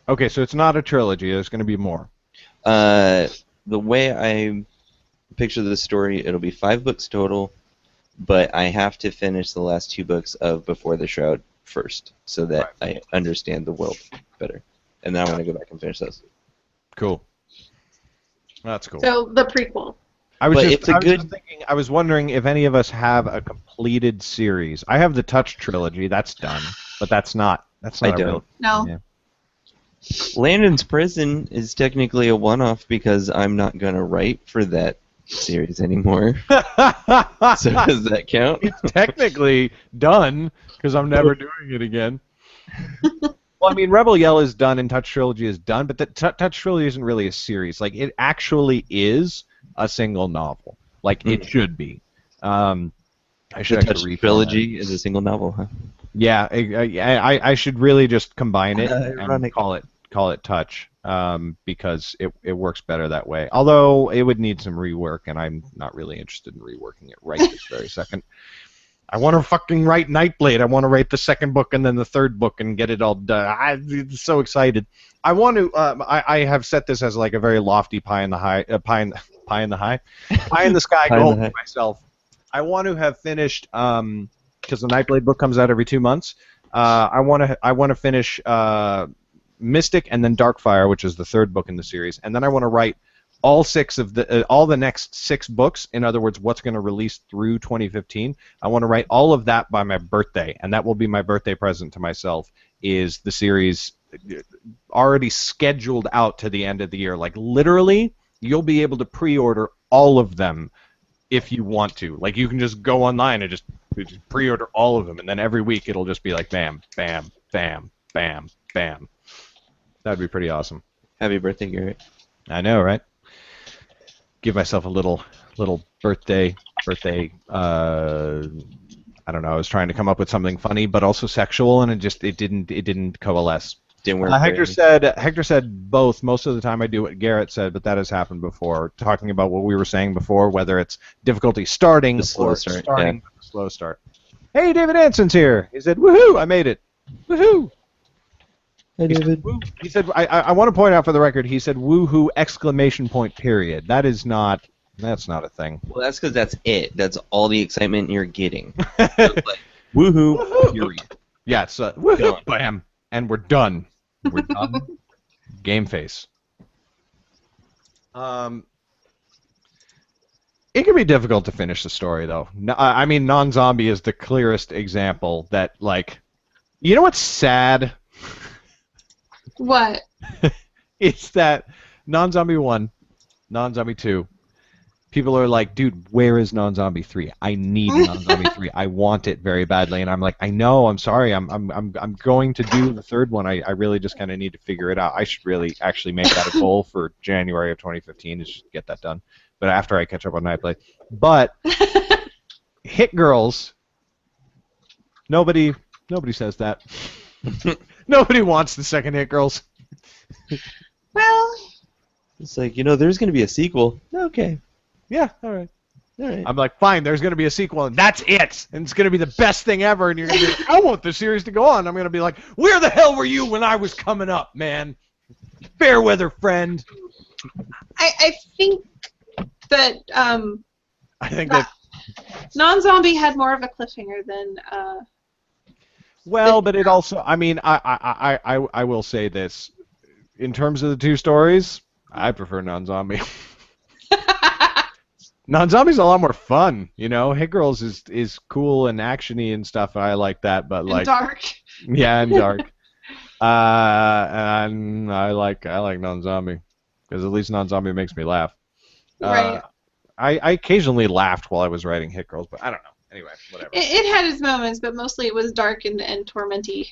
Okay, so it's not a trilogy. There's going to be more. The way I picture the story, it'll be 5 books total, but I have to finish the last 2 books of Before the Shroud first, so that I understand the world better. And then I want to go back and finish those. Cool. That's cool. So the prequel. I was wondering if any of us have a completed series. I have the Touch trilogy. That's done, but that's not. I don't. No. Yeah. Landon's Prison is technically a one-off because I'm not gonna write for that series anymore. So does that count? It's technically done because I'm never doing it again. Well, I mean, Rebel Yell is done and Touch Trilogy is done, but the Touch Trilogy isn't really a series. Like, it actually is a single novel. Like, it should be. I should The Touch actually reformat Trilogy is a single novel, huh? Yeah, I should really just combine it and Ironic. call it Touch, because it works better that way. Although it would need some rework, and I'm not really interested in reworking it right this very second. I want to fucking write Nightblade. I want to write the second book and then the third book and get it all done. I'm so excited. I want to. I have set this as like a very lofty pie in the sky goal for myself. I want to have finished because the Nightblade book comes out every 2 months. I want to finish Mystic and then Darkfire, which is the third book in the series, and then I want to write all the next 6 books. In other words, what's going to release through 2015. I want to write all of that by my birthday, and that will be my birthday present to myself. Is the series already scheduled out to the end of the year? Like literally, you'll be able to pre-order all of them if you want to. Like you can just go online and just pre-order all of them, and then every week it'll just be like bam, bam, bam, bam, bam. That'd be pretty awesome. Happy birthday, Garrett. I know, right? Give myself a little birthday. I don't know. I was trying to come up with something funny, but also sexual, and it didn't coalesce. Didn't work. Hector said both. Most of the time I do what Garrett said, but that has happened before. Talking about what we were saying before, whether it's difficulty starting The slow or start, starting with the slow start. Hey, David Anson's here. He said, "Woohoo! I made it! Woohoo!" Hey, David. He said, I want to point out for the record, he said, "Woohoo!" exclamation point period. That's not a thing. Well, that's because that's it. That's all the excitement you're getting. Like, woohoo! Period. Yeah, it's woohoo! Bam! And we're done. We're done. Game face. It can be difficult to finish the story, though. I mean, Non-Zombie is the clearest example that, like, you know what's sad? What? It's that Non-Zombie 1, Non-Zombie 2, people are like, dude, where is Non-Zombie 3? I need Non-Zombie 3. I want it very badly. And I'm like, I know, I'm sorry. I'm going to do the third one. I really just kind of need to figure it out. I should really actually make that a goal for January of 2015 is just get that done. But after I catch up on Nightblade. But Hit Girls, nobody says that. Nobody wants the second Hit Girls. Well, It's like, there's going to be a sequel. Okay. Yeah, all right. All right. I'm like, fine, there's going to be a sequel, and that's it. And it's going to be the best thing ever, and you're going to be like, I want the series to go on. I'm going to be like, where the hell were you when I was coming up, man? Fair weather friend. I think that I think that... Non-Zombie had more of a cliffhanger than... Well, but it also... I mean, I will say this. In terms of the two stories, I prefer Non-Zombie. Non-Zombie's a lot more fun, Hit Girls is cool and actiony and stuff. And I like that, but like dark. Yeah, and dark. And I like Non-Zombie because at least Non-Zombie makes me laugh. Right. I occasionally laughed while I was writing Hit Girls, but I don't know. Anyway, whatever. It had its moments, but mostly it was dark and tormenty.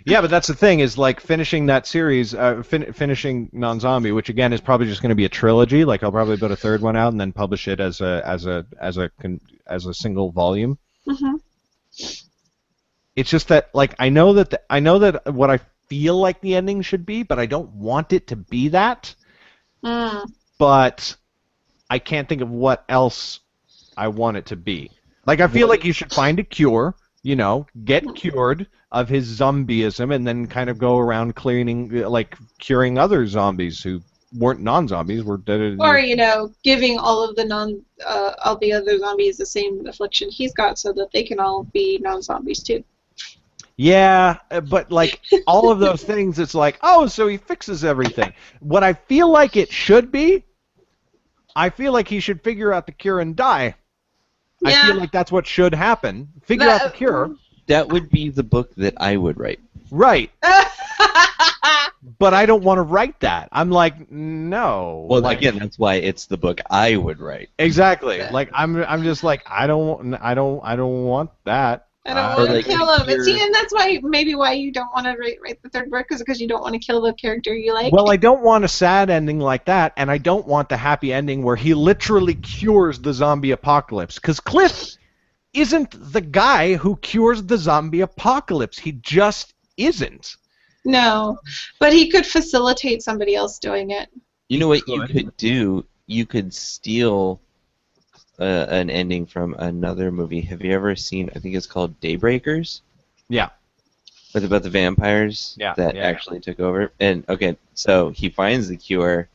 Yeah, but that's the thing is like finishing that series, finishing Non-Zombie, which again is probably just going to be a trilogy. Like I'll probably put a third one out and then publish it as a single volume. Mm-hmm. It's just that like I know that what I feel like the ending should be, but I don't want it to be that. But I can't think of what else I want it to be. Like I feel like you should find a cure. Get cured of his zombieism, and then kind of go around curing other zombies who weren't non-zombies, were dead. Or giving all of all the other zombies the same affliction he's got, so that they can all be non-zombies too. Yeah, but like all of those things, it's like, oh, so he fixes everything. What I feel like it should be, I feel like he should figure out the cure and die. Yeah. I feel like that's what should happen. Figure out the cure. That would be the book that I would write. Right. But I don't want to write that. I'm like, no. Well, again, that's why it's the book I would write. Exactly. Like I'm just like I don't want that. I don't Or want to like kill him. And you're- see, and that's maybe why you don't want to write the third book, is because you don't want to kill the character you like. Well, I don't want a sad ending like that, and I don't want the happy ending where he literally cures the zombie apocalypse. Because Cliff isn't the guy who cures the zombie apocalypse. He just isn't. No, but he could facilitate somebody else doing it. You know what you Good. could do? You could steal an ending from another movie. Have you ever seen? I think it's called Daybreakers. Yeah. With about the vampires Yeah, that yeah. actually took over. And okay, so he finds the cure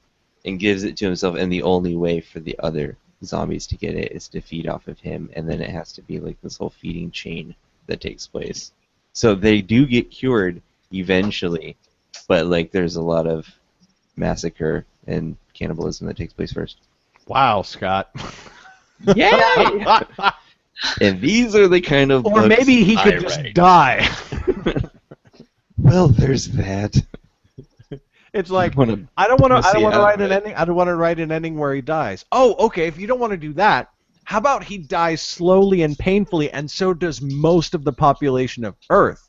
and gives it to himself, and the only way for the other zombies to get it is to feed off of him, and then it has to be like this whole feeding chain that takes place. So they do get cured eventually, but like there's a lot of massacre and cannibalism that takes place first. Wow, Scott. Yay! And these are the kind of Or books maybe he could I just write. die. Well, there's that. It's like, I don't I don't want to see how- write an ending. I don't want to write an ending where he dies. Oh, okay. If you don't want to do that, how about he dies slowly and painfully, and so does most of the population of Earth?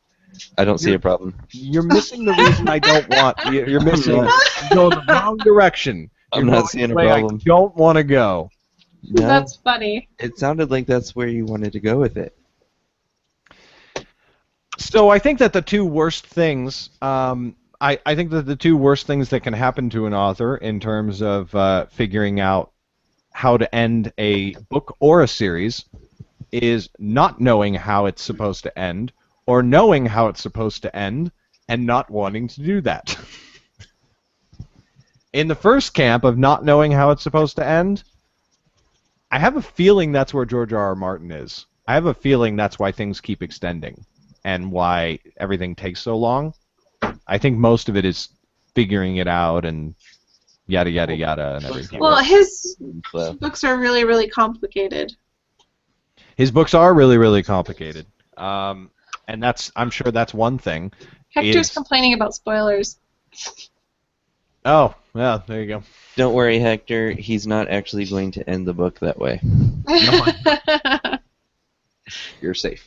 I don't see a problem. You're missing the reason I don't want. You're missing. I'm You're going the wrong direction. I'm You're not going seeing the a way problem. I don't want to go. No, That's funny. it sounded like that's where you wanted to go with it. So I think that the two worst things. I think that the two worst things that can happen to an author in terms of figuring out how to end a book or a series is not knowing how it's supposed to end, or knowing how it's supposed to end and not wanting to do that. In the first camp of not knowing how it's supposed to end, I have a feeling that's where George R.R. Martin is. I have a feeling that's why things keep extending and why everything takes so long. I think most of it is figuring it out and yada yada yada and everything. Well, his So, books are really, really complicated. His books are really, really complicated, and I'm sure that's one thing. Hector's Is- complaining about spoilers. Oh, yeah, there you go. don't worry, Hector. He's not actually going to end the book that way. You're safe.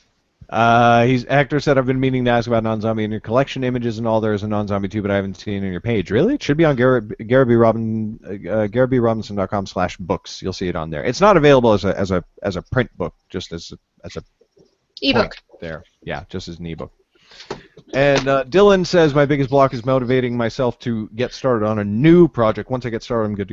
Hector said, I've been meaning to ask about non-zombie in your collection images and all. There is a non-zombie too, but I haven't seen it on your page. Really? It should be on GarrettBRobinson.com/books. You'll see it on there. It's not available as a print book, just as a Ebook. point there. Yeah, just as an ebook. And Dylan says, my biggest block is motivating myself to get started on a new project. Once I get started, I'm good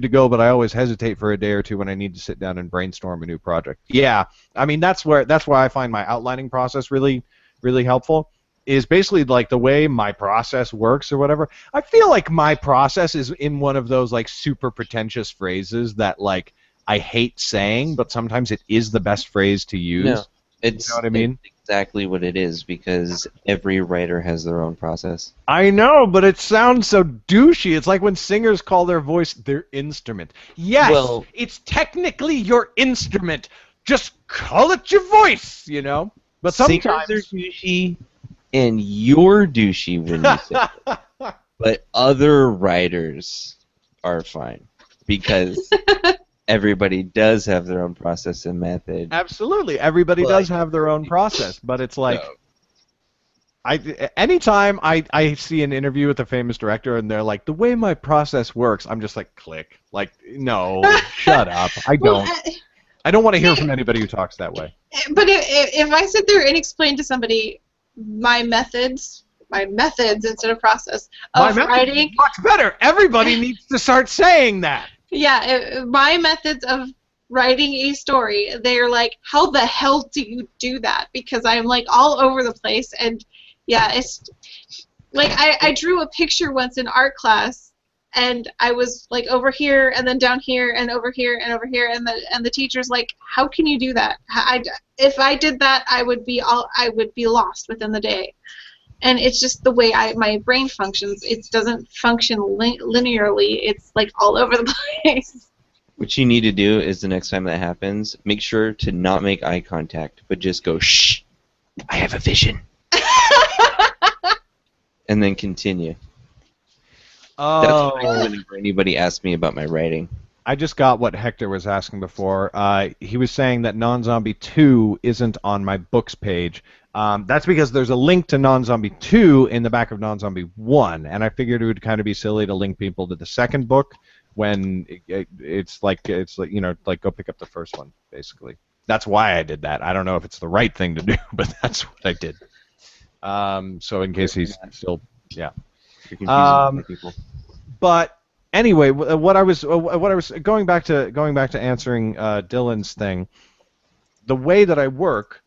to go, but I always hesitate for a day or two when I need to sit down and brainstorm a new project. Yeah, I mean, that's why I find my outlining process really, really helpful, is basically like the way my process works or whatever. I feel like my process is in one of those like super pretentious phrases that like I hate saying, but sometimes it is the best phrase to use. No, it's You know what I mean? exactly what it is, because every writer has their own process. I know, but it sounds so douchey. It's like when singers call their voice their instrument. Yes, Well- it's technically your instrument. Just call it your voice, you know? But sometimes... Singers are douchey, and you're douchey when you say it. But other writers are fine, because everybody does have their own process and method. Absolutely. Everybody Well, does have their own process, but it's like... Anytime I see an interview with a famous director and they're like, the way my process works, I'm just like, click. Like, no, shut up. I don't. I don't want to hear from anybody who talks that way. But if I sit there and explain to somebody my methods instead of process of writing, Much better. Everybody needs to start saying that. my methods of writing a story, they're like, how the hell do you do that? Because I'm like all over the place, and yeah, it's like I drew a picture once in art class, and I was like over here and then down here and over here and over here, and the teacher's like, how can you do that? If I did that, I would be lost within the day. And it's just the way my brain functions. It doesn't function linearly. It's like all over the place. What you need to do is the next time that happens, make sure to not make eye contact, but just go, shh, I have a vision. And then continue. That's what I do whenever anybody asks me about my writing. I just got what Hector was asking before. He was saying that Non-Zombie 2 isn't on my books page. That's because there's a link to Non-Zombie 2 in the back of Non-Zombie 1, and I figured it would kind of be silly to link people to the second book when it's like like go pick up the first one, basically. That's why I did that. I don't know if it's the right thing to do, but that's what I did. So in case he's still, yeah. You're confusing people. But anyway, what I was going back to answering Dylan's thing. The way that I work,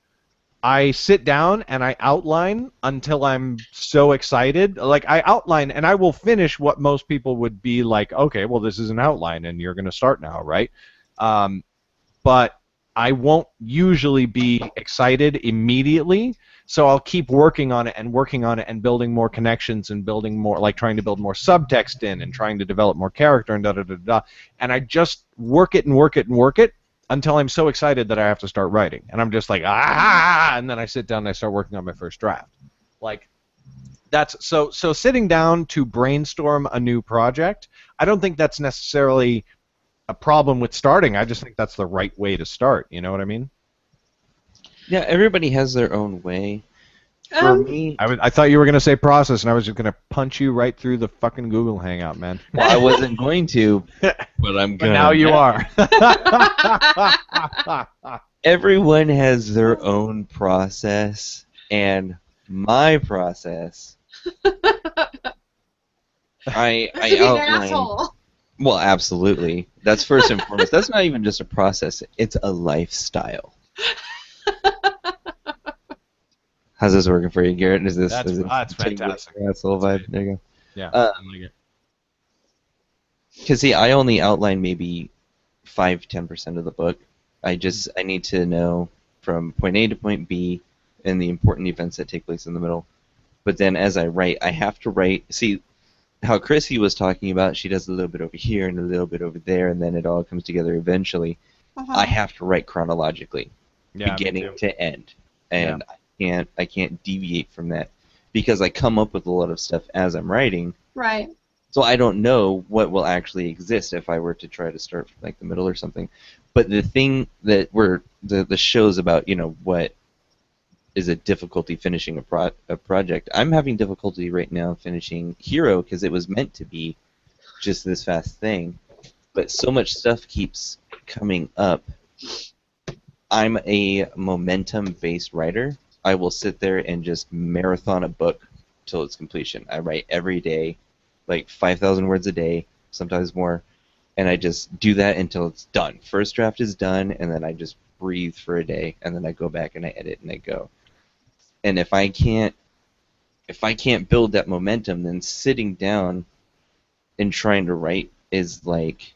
I sit down and I outline until I'm so excited. Like I outline and I will finish what most people would be like, okay, well this is an outline and you're going to start now, right? But I won't usually be excited immediately. So I'll keep working on it and building more connections and building more, like trying to build more subtext in and trying to develop more character and da-da-da-da. And I just work it until I'm so excited that I have to start writing. And I'm just like, and then I sit down and I start working on my first draft. Like, that's, so sitting down to brainstorm a new project, I don't think that's necessarily a problem with starting. I just think that's the right way to start. You know what I mean? Yeah, everybody has their own way. For me, I thought you were going to say process, and I was just going to punch you right through the fucking Google Hangout, man. well, I wasn't going to, but I'm But gonna. now you are. Everyone has their own process, and my process. I That's to be an outline. asshole. Well, absolutely. That's first and foremost. That's not even just a process; it's a lifestyle. How's this working for you, Garrett? Is this That's fantastic. That's a little vibe. There you go. Yeah, I like it. Because see, I only outline maybe 5-10% of the book. I need to know from point A to point B and the important events that take place in the middle. But then as I write, I have to write. See how Chrissy was talking about. She does a little bit over here and a little bit over there, and then it all comes together eventually. I have to write chronologically, beginning to end, and I can't deviate from that because I come up with a lot of stuff as I'm writing. Right. So I don't know what will actually exist if I were to try to start from like the middle or something. But the thing that the show's about, what is a difficulty finishing a project. I'm having difficulty right now finishing Hero because it was meant to be just this fast thing, but so much stuff keeps coming up. I'm a momentum-based writer. I will sit there and just marathon a book till its completion. I write every day, like 5,000 words a day, sometimes more, and I just do that until it's done. First draft is done, and then I just breathe for a day, and then I go back and I edit and I go. And if I can't build that momentum, then sitting down and trying to write is like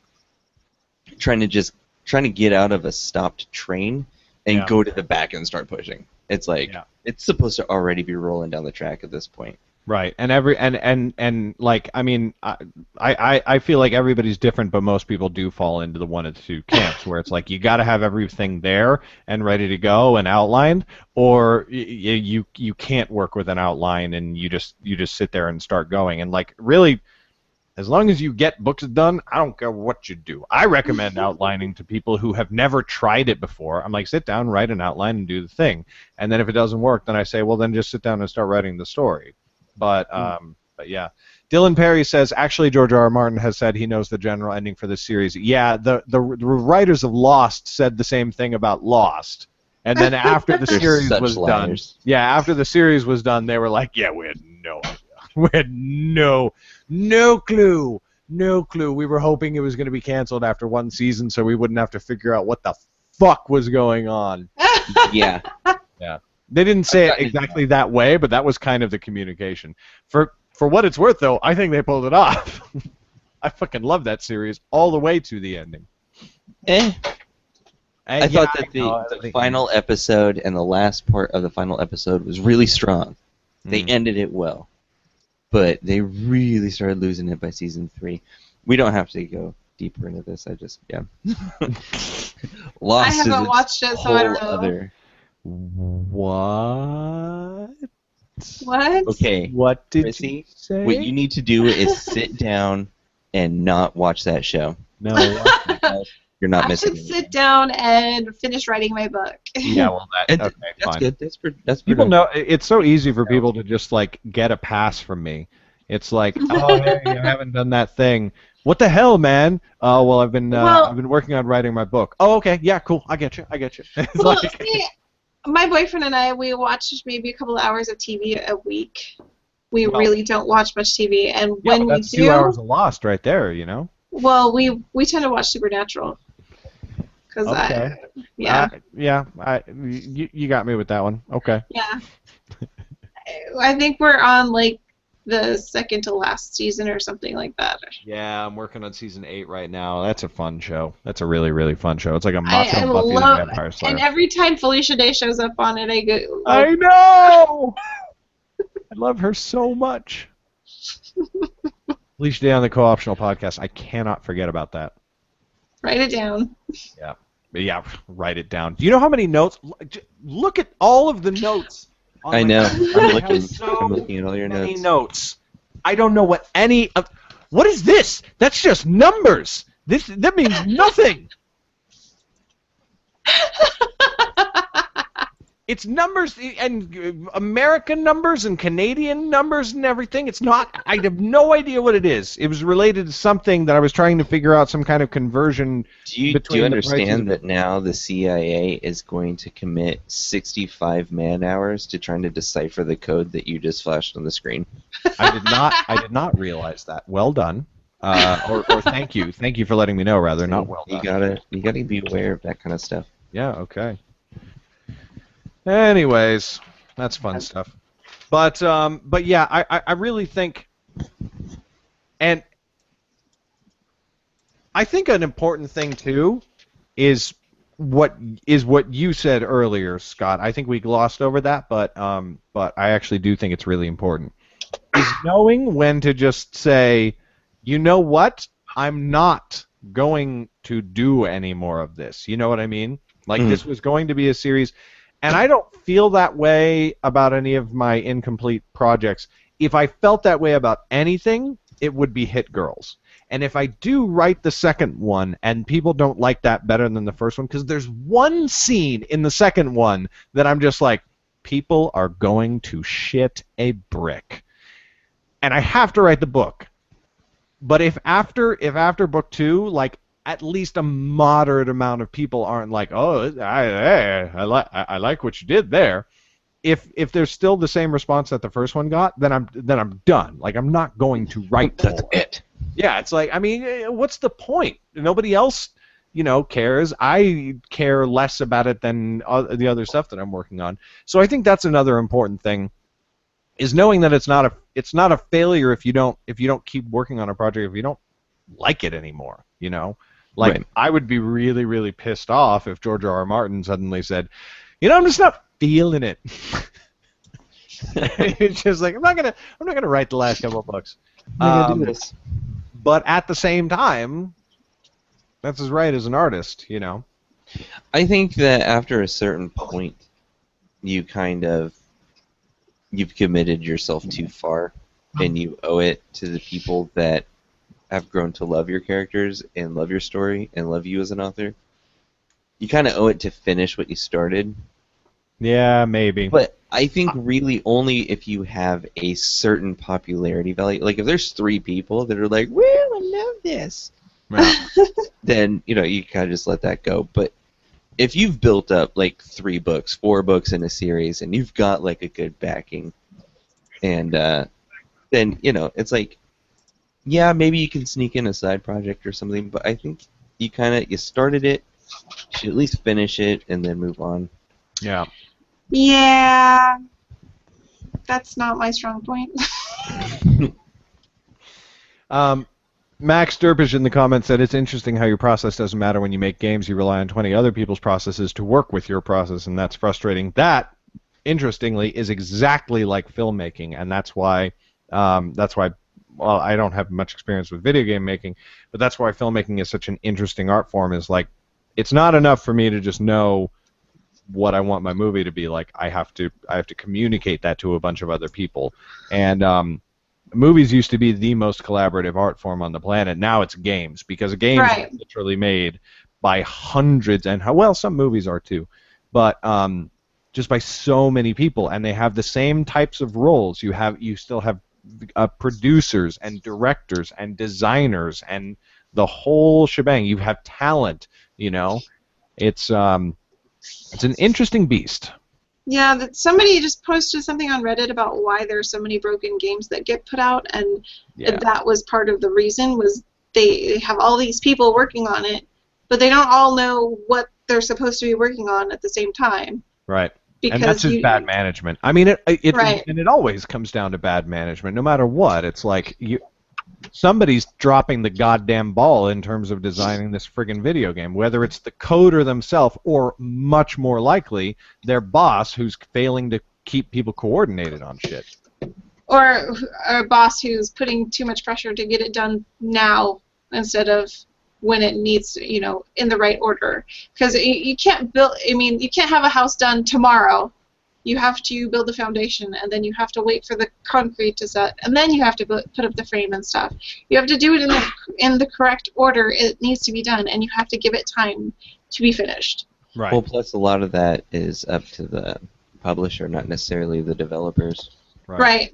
trying to get out of a stopped train and go to the back and start pushing. It's like it's supposed to already be rolling down the track at this point. Right, and like I mean, I feel like everybody's different, but most people do fall into the one of the two camps where it's like you got to have everything there and ready to go and outlined, or you can't work with an outline and you just sit there and start going. And like really, as long as you get books done, I don't care what you do. I recommend outlining to people who have never tried it before. I'm like, sit down, write an outline, and do the thing. And then if it doesn't work, then I say, well, then just sit down and start writing the story. But yeah, Dylan Perry says actually George R. R. Martin has said he knows the general ending for this series. Yeah, the writers of Lost said the same thing about Lost, and then after the series was done, after the series was done, they were like, yeah, we had no idea, we had no clue. We were hoping it was going to be canceled after one season, so we wouldn't have to figure out what the fuck was going on. Yeah. They didn't say it exactly that way, but that was kind of the communication. For what it's worth, though, I think they pulled it off. I fucking love that series all the way to the ending. I thought that the final episode and the last part of the final episode was really strong. They ended it well. But they really started losing it by season 3. We don't have to go deeper into this. Lost I haven't watched it, so I don't know. What? Okay. What did Chrissy, you say? what you need to do is sit down and not watch that show. No. You're not I missing should anything. sit down and finish writing my book. Yeah, well, And okay, that's fine. good. That's People pretty. know it's so easy for people to just like get a pass from me. It's like, oh, hey, I haven't done that thing. What the hell, man? Oh, well, I've Well, been working on writing my book. Oh, okay, yeah, cool. I get you. It's well, like, see, my boyfriend and I, we watch maybe a couple of hours of TV a week. We Well, really don't watch much TV, and yeah, when but we that's 2 hours do, of lost right there, you know. well, we tend to watch Supernatural. Cause Okay. yeah, You got me with that one. Okay. yeah. I think we're on like the second to last season or something like that. Yeah, I'm working on season 8 right now. That's a fun show. That's a really, really fun show. It's like a I Mafia Buffy the love, Vampire Slayer. and every time Felicia Day shows up on it, I go, I know. I love her so much. Felicia Day on the Co-optional podcast. I cannot forget about that. write it down. Yeah, write it down. Do you know how many notes? Look at all of the notes. On I my know. phone. I'm I looking. have so I'm looking at all your many notes. notes. I don't know what any of. What is this? That's just numbers. That means nothing. It's numbers and American numbers and Canadian numbers and everything. It's not. I have no idea what it is. It was related to something that I was trying to figure out, some kind of conversion. Do you between the understand prices. that now the CIA is going to commit 65 man-hours to trying to decipher the code that you just flashed on the screen? I did not realize that. Well done. Or thank you. Thank you for letting me know. Rather, not well done. You gotta be aware of that kind of stuff. Yeah. Okay. Anyways, that's fun stuff. But yeah, I really think, and I think an important thing too is what you said earlier, Scott. I think we glossed over that, but I actually do think it's really important. Is knowing when to just say, you know what, I'm not going to do any more of this. You know what I mean? Like this was going to be a series. And I don't feel that way about any of my incomplete projects. If I felt that way about anything, it would be Hit Girls. And if I do write the second one and people don't like that better than the first one, because there's one scene in the second one that I'm just like, people are going to shit a brick. And I have to write the book. But if after book 2, like, at least a moderate amount of people aren't like, oh, I like what you did there. If there's still the same response that the first one got, then I'm done. Like, I'm not going to write That's more. it. Yeah, it's like, I mean, what's the point? Nobody else, cares. I care less about it than the other stuff that I'm working on. So I think that's another important thing, is knowing that it's not a failure if you don't keep working on a project, if you don't like it anymore. Like, right. I would be really, really pissed off if George R.R. Martin suddenly said, I'm just not feeling it. It's just like, I'm not gonna write the last couple of books. I'm gonna do this. But at the same time, that's his right as an artist, I think that after a certain point, you've committed yourself too far, and you owe it to the people that have grown to love your characters and love your story and love you as an author. You kind of owe it to finish what you started. Yeah, maybe. But I think really only if you have a certain popularity value. Like, if there's 3 people that are like, "Woo, I love this," right. Then you kind of just let that go. But if you've built up like 3 books, 4 books in a series, and you've got like a good backing, and then it's like, yeah, maybe you can sneak in a side project or something. But I think you started it, you should at least finish it and then move on. Yeah. Yeah, that's not my strong point. Max Derpish in the comments said, it's interesting how your process doesn't matter when you make games. You rely on 20 other people's processes to work with your process, and that's frustrating. That, interestingly, is exactly like filmmaking, and that's why, well, I don't have much experience with video game making, but that's why filmmaking is such an interesting art form. Is like, it's not enough for me to just know what I want my movie to be like. I have to communicate that to a bunch of other people, and movies used to be the most collaborative art form on the planet. Now it's games, because games are literally made by hundreds, and well, some movies are too, but just by so many people, and they have the same types of roles. You still have producers and directors and designers and the whole shebang. You have talent. It's an interesting beast. Yeah, that somebody just posted something on Reddit about why there are so many broken games that get put out, and that was part of the reason. Was they have all these people working on it, but they don't all know what they're supposed to be working on at the same time. Right. And that's just bad management. I mean, it always comes down to bad management, no matter what. It's like somebody's dropping the goddamn ball in terms of designing this friggin' video game, whether it's the coder themselves or, much more likely, their boss who's failing to keep people coordinated on shit. Or a boss who's putting too much pressure to get it done now instead of when it needs, in the right order. Because you can't you can't have a house done tomorrow. You have to build the foundation, and then you have to wait for the concrete to set, and then you have to put up the frame and stuff. You have to do it in the correct order it needs to be done, and you have to give it time to be finished. Right. Well, plus a lot of that is up to the publisher, not necessarily the developers. Right.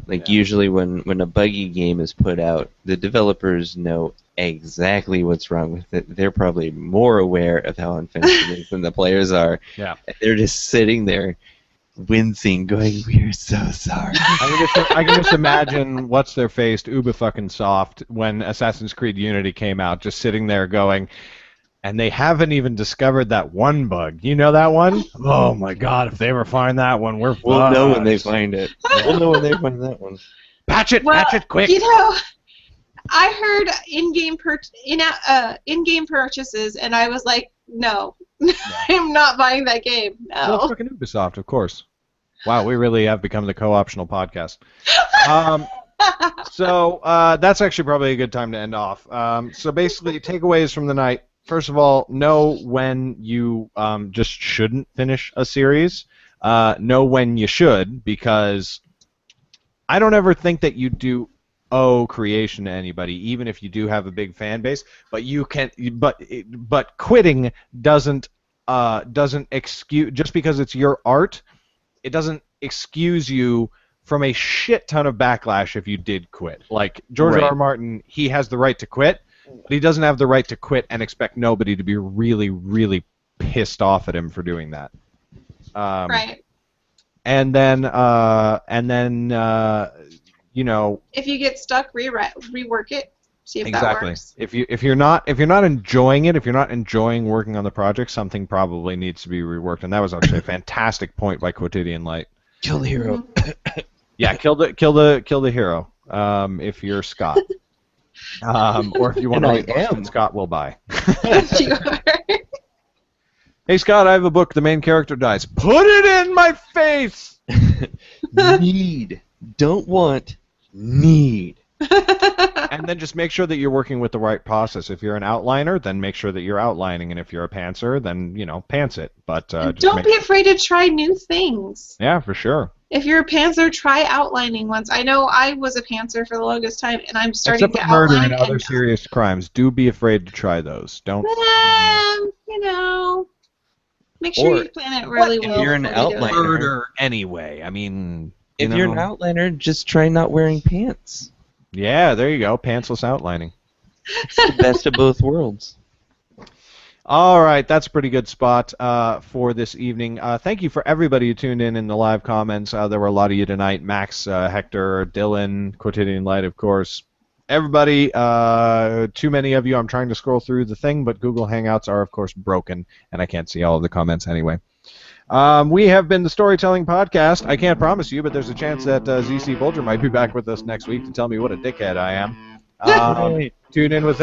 Like usually when a buggy game is put out, the developers know exactly what's wrong with it. They're probably more aware of how unfinished it is than the players are. Yeah. They're just sitting there wincing, going, "We're so sorry." I can just imagine what's their face, Uber fucking soft, when Assassin's Creed Unity came out, just sitting there going, and they haven't even discovered that one bug. You know that one? Oh my God! If they ever find that one, we'll know when they find it. We'll know when they find that one. Patch it quick. I heard in-game purchases, and I was like, no, I'm not buying that game. No. Well, fucking Ubisoft, of course. Wow, we really have become the co-optional podcast. So that's actually probably a good time to end off. So basically, takeaways from the night. First of all, know when you just shouldn't finish a series. Know when you should, because I don't ever think that you do owe creation to anybody, even if you do have a big fan base. But you can, but quitting doesn't excuse, just because it's your art, it doesn't excuse you from a shit ton of backlash if you did quit. Like George R. R. Martin, he has the right to quit, but he doesn't have the right to quit and expect nobody to be really, really pissed off at him for doing that. Right. And then if you get stuck, rework it. See if that works. If you're not enjoying it, if you're not enjoying working on the project, something probably needs to be reworked. And that was actually a fantastic point by Quotidian Light. Kill the hero. Yeah, kill the hero. If you're Scott, or if you want to read Scott will buy. Hey Scott, I have a book. The main character dies. Put it in my face. Need. Don't want. Need. And then just make sure that you're working with the right process. If you're an outliner, then make sure that you're outlining, and if you're a pantser, then pants it. But don't be afraid to try new things. Yeah, for sure. If you're a pantser, try outlining once. I know I was a pantser for the longest time, and I'm starting to outline. Except for murder and other serious crimes. Do be afraid to try those. Don't. Make sure you plan it really well. If you're an outliner, murder anyway. I mean, if you're an outliner, just try not wearing pants. Yeah, there you go. Pantsless outlining. It's the best of both worlds. All right, that's a pretty good spot for this evening. Thank you for everybody who tuned in the live comments. There were a lot of you tonight. Max, Hector, Dylan, Quotidian Light, of course. Everybody, too many of you. I'm trying to scroll through the thing, but Google Hangouts are, of course, broken, and I can't see all of the comments anyway. We have been the Storytelling Podcast. I can't promise you, but there's a chance that ZC Bulger might be back with us next week to tell me what a dickhead I am. Tune in with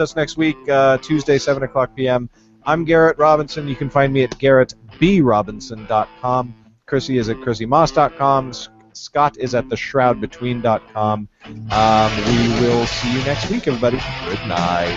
us next week, Tuesday, 7 o'clock p.m. I'm Garrett Robinson. You can find me at garrettbrobinson.com. Chrissy is at chrissymoss.com. Scott is at theshroudbetween.com. We will see you next week, everybody. Good night.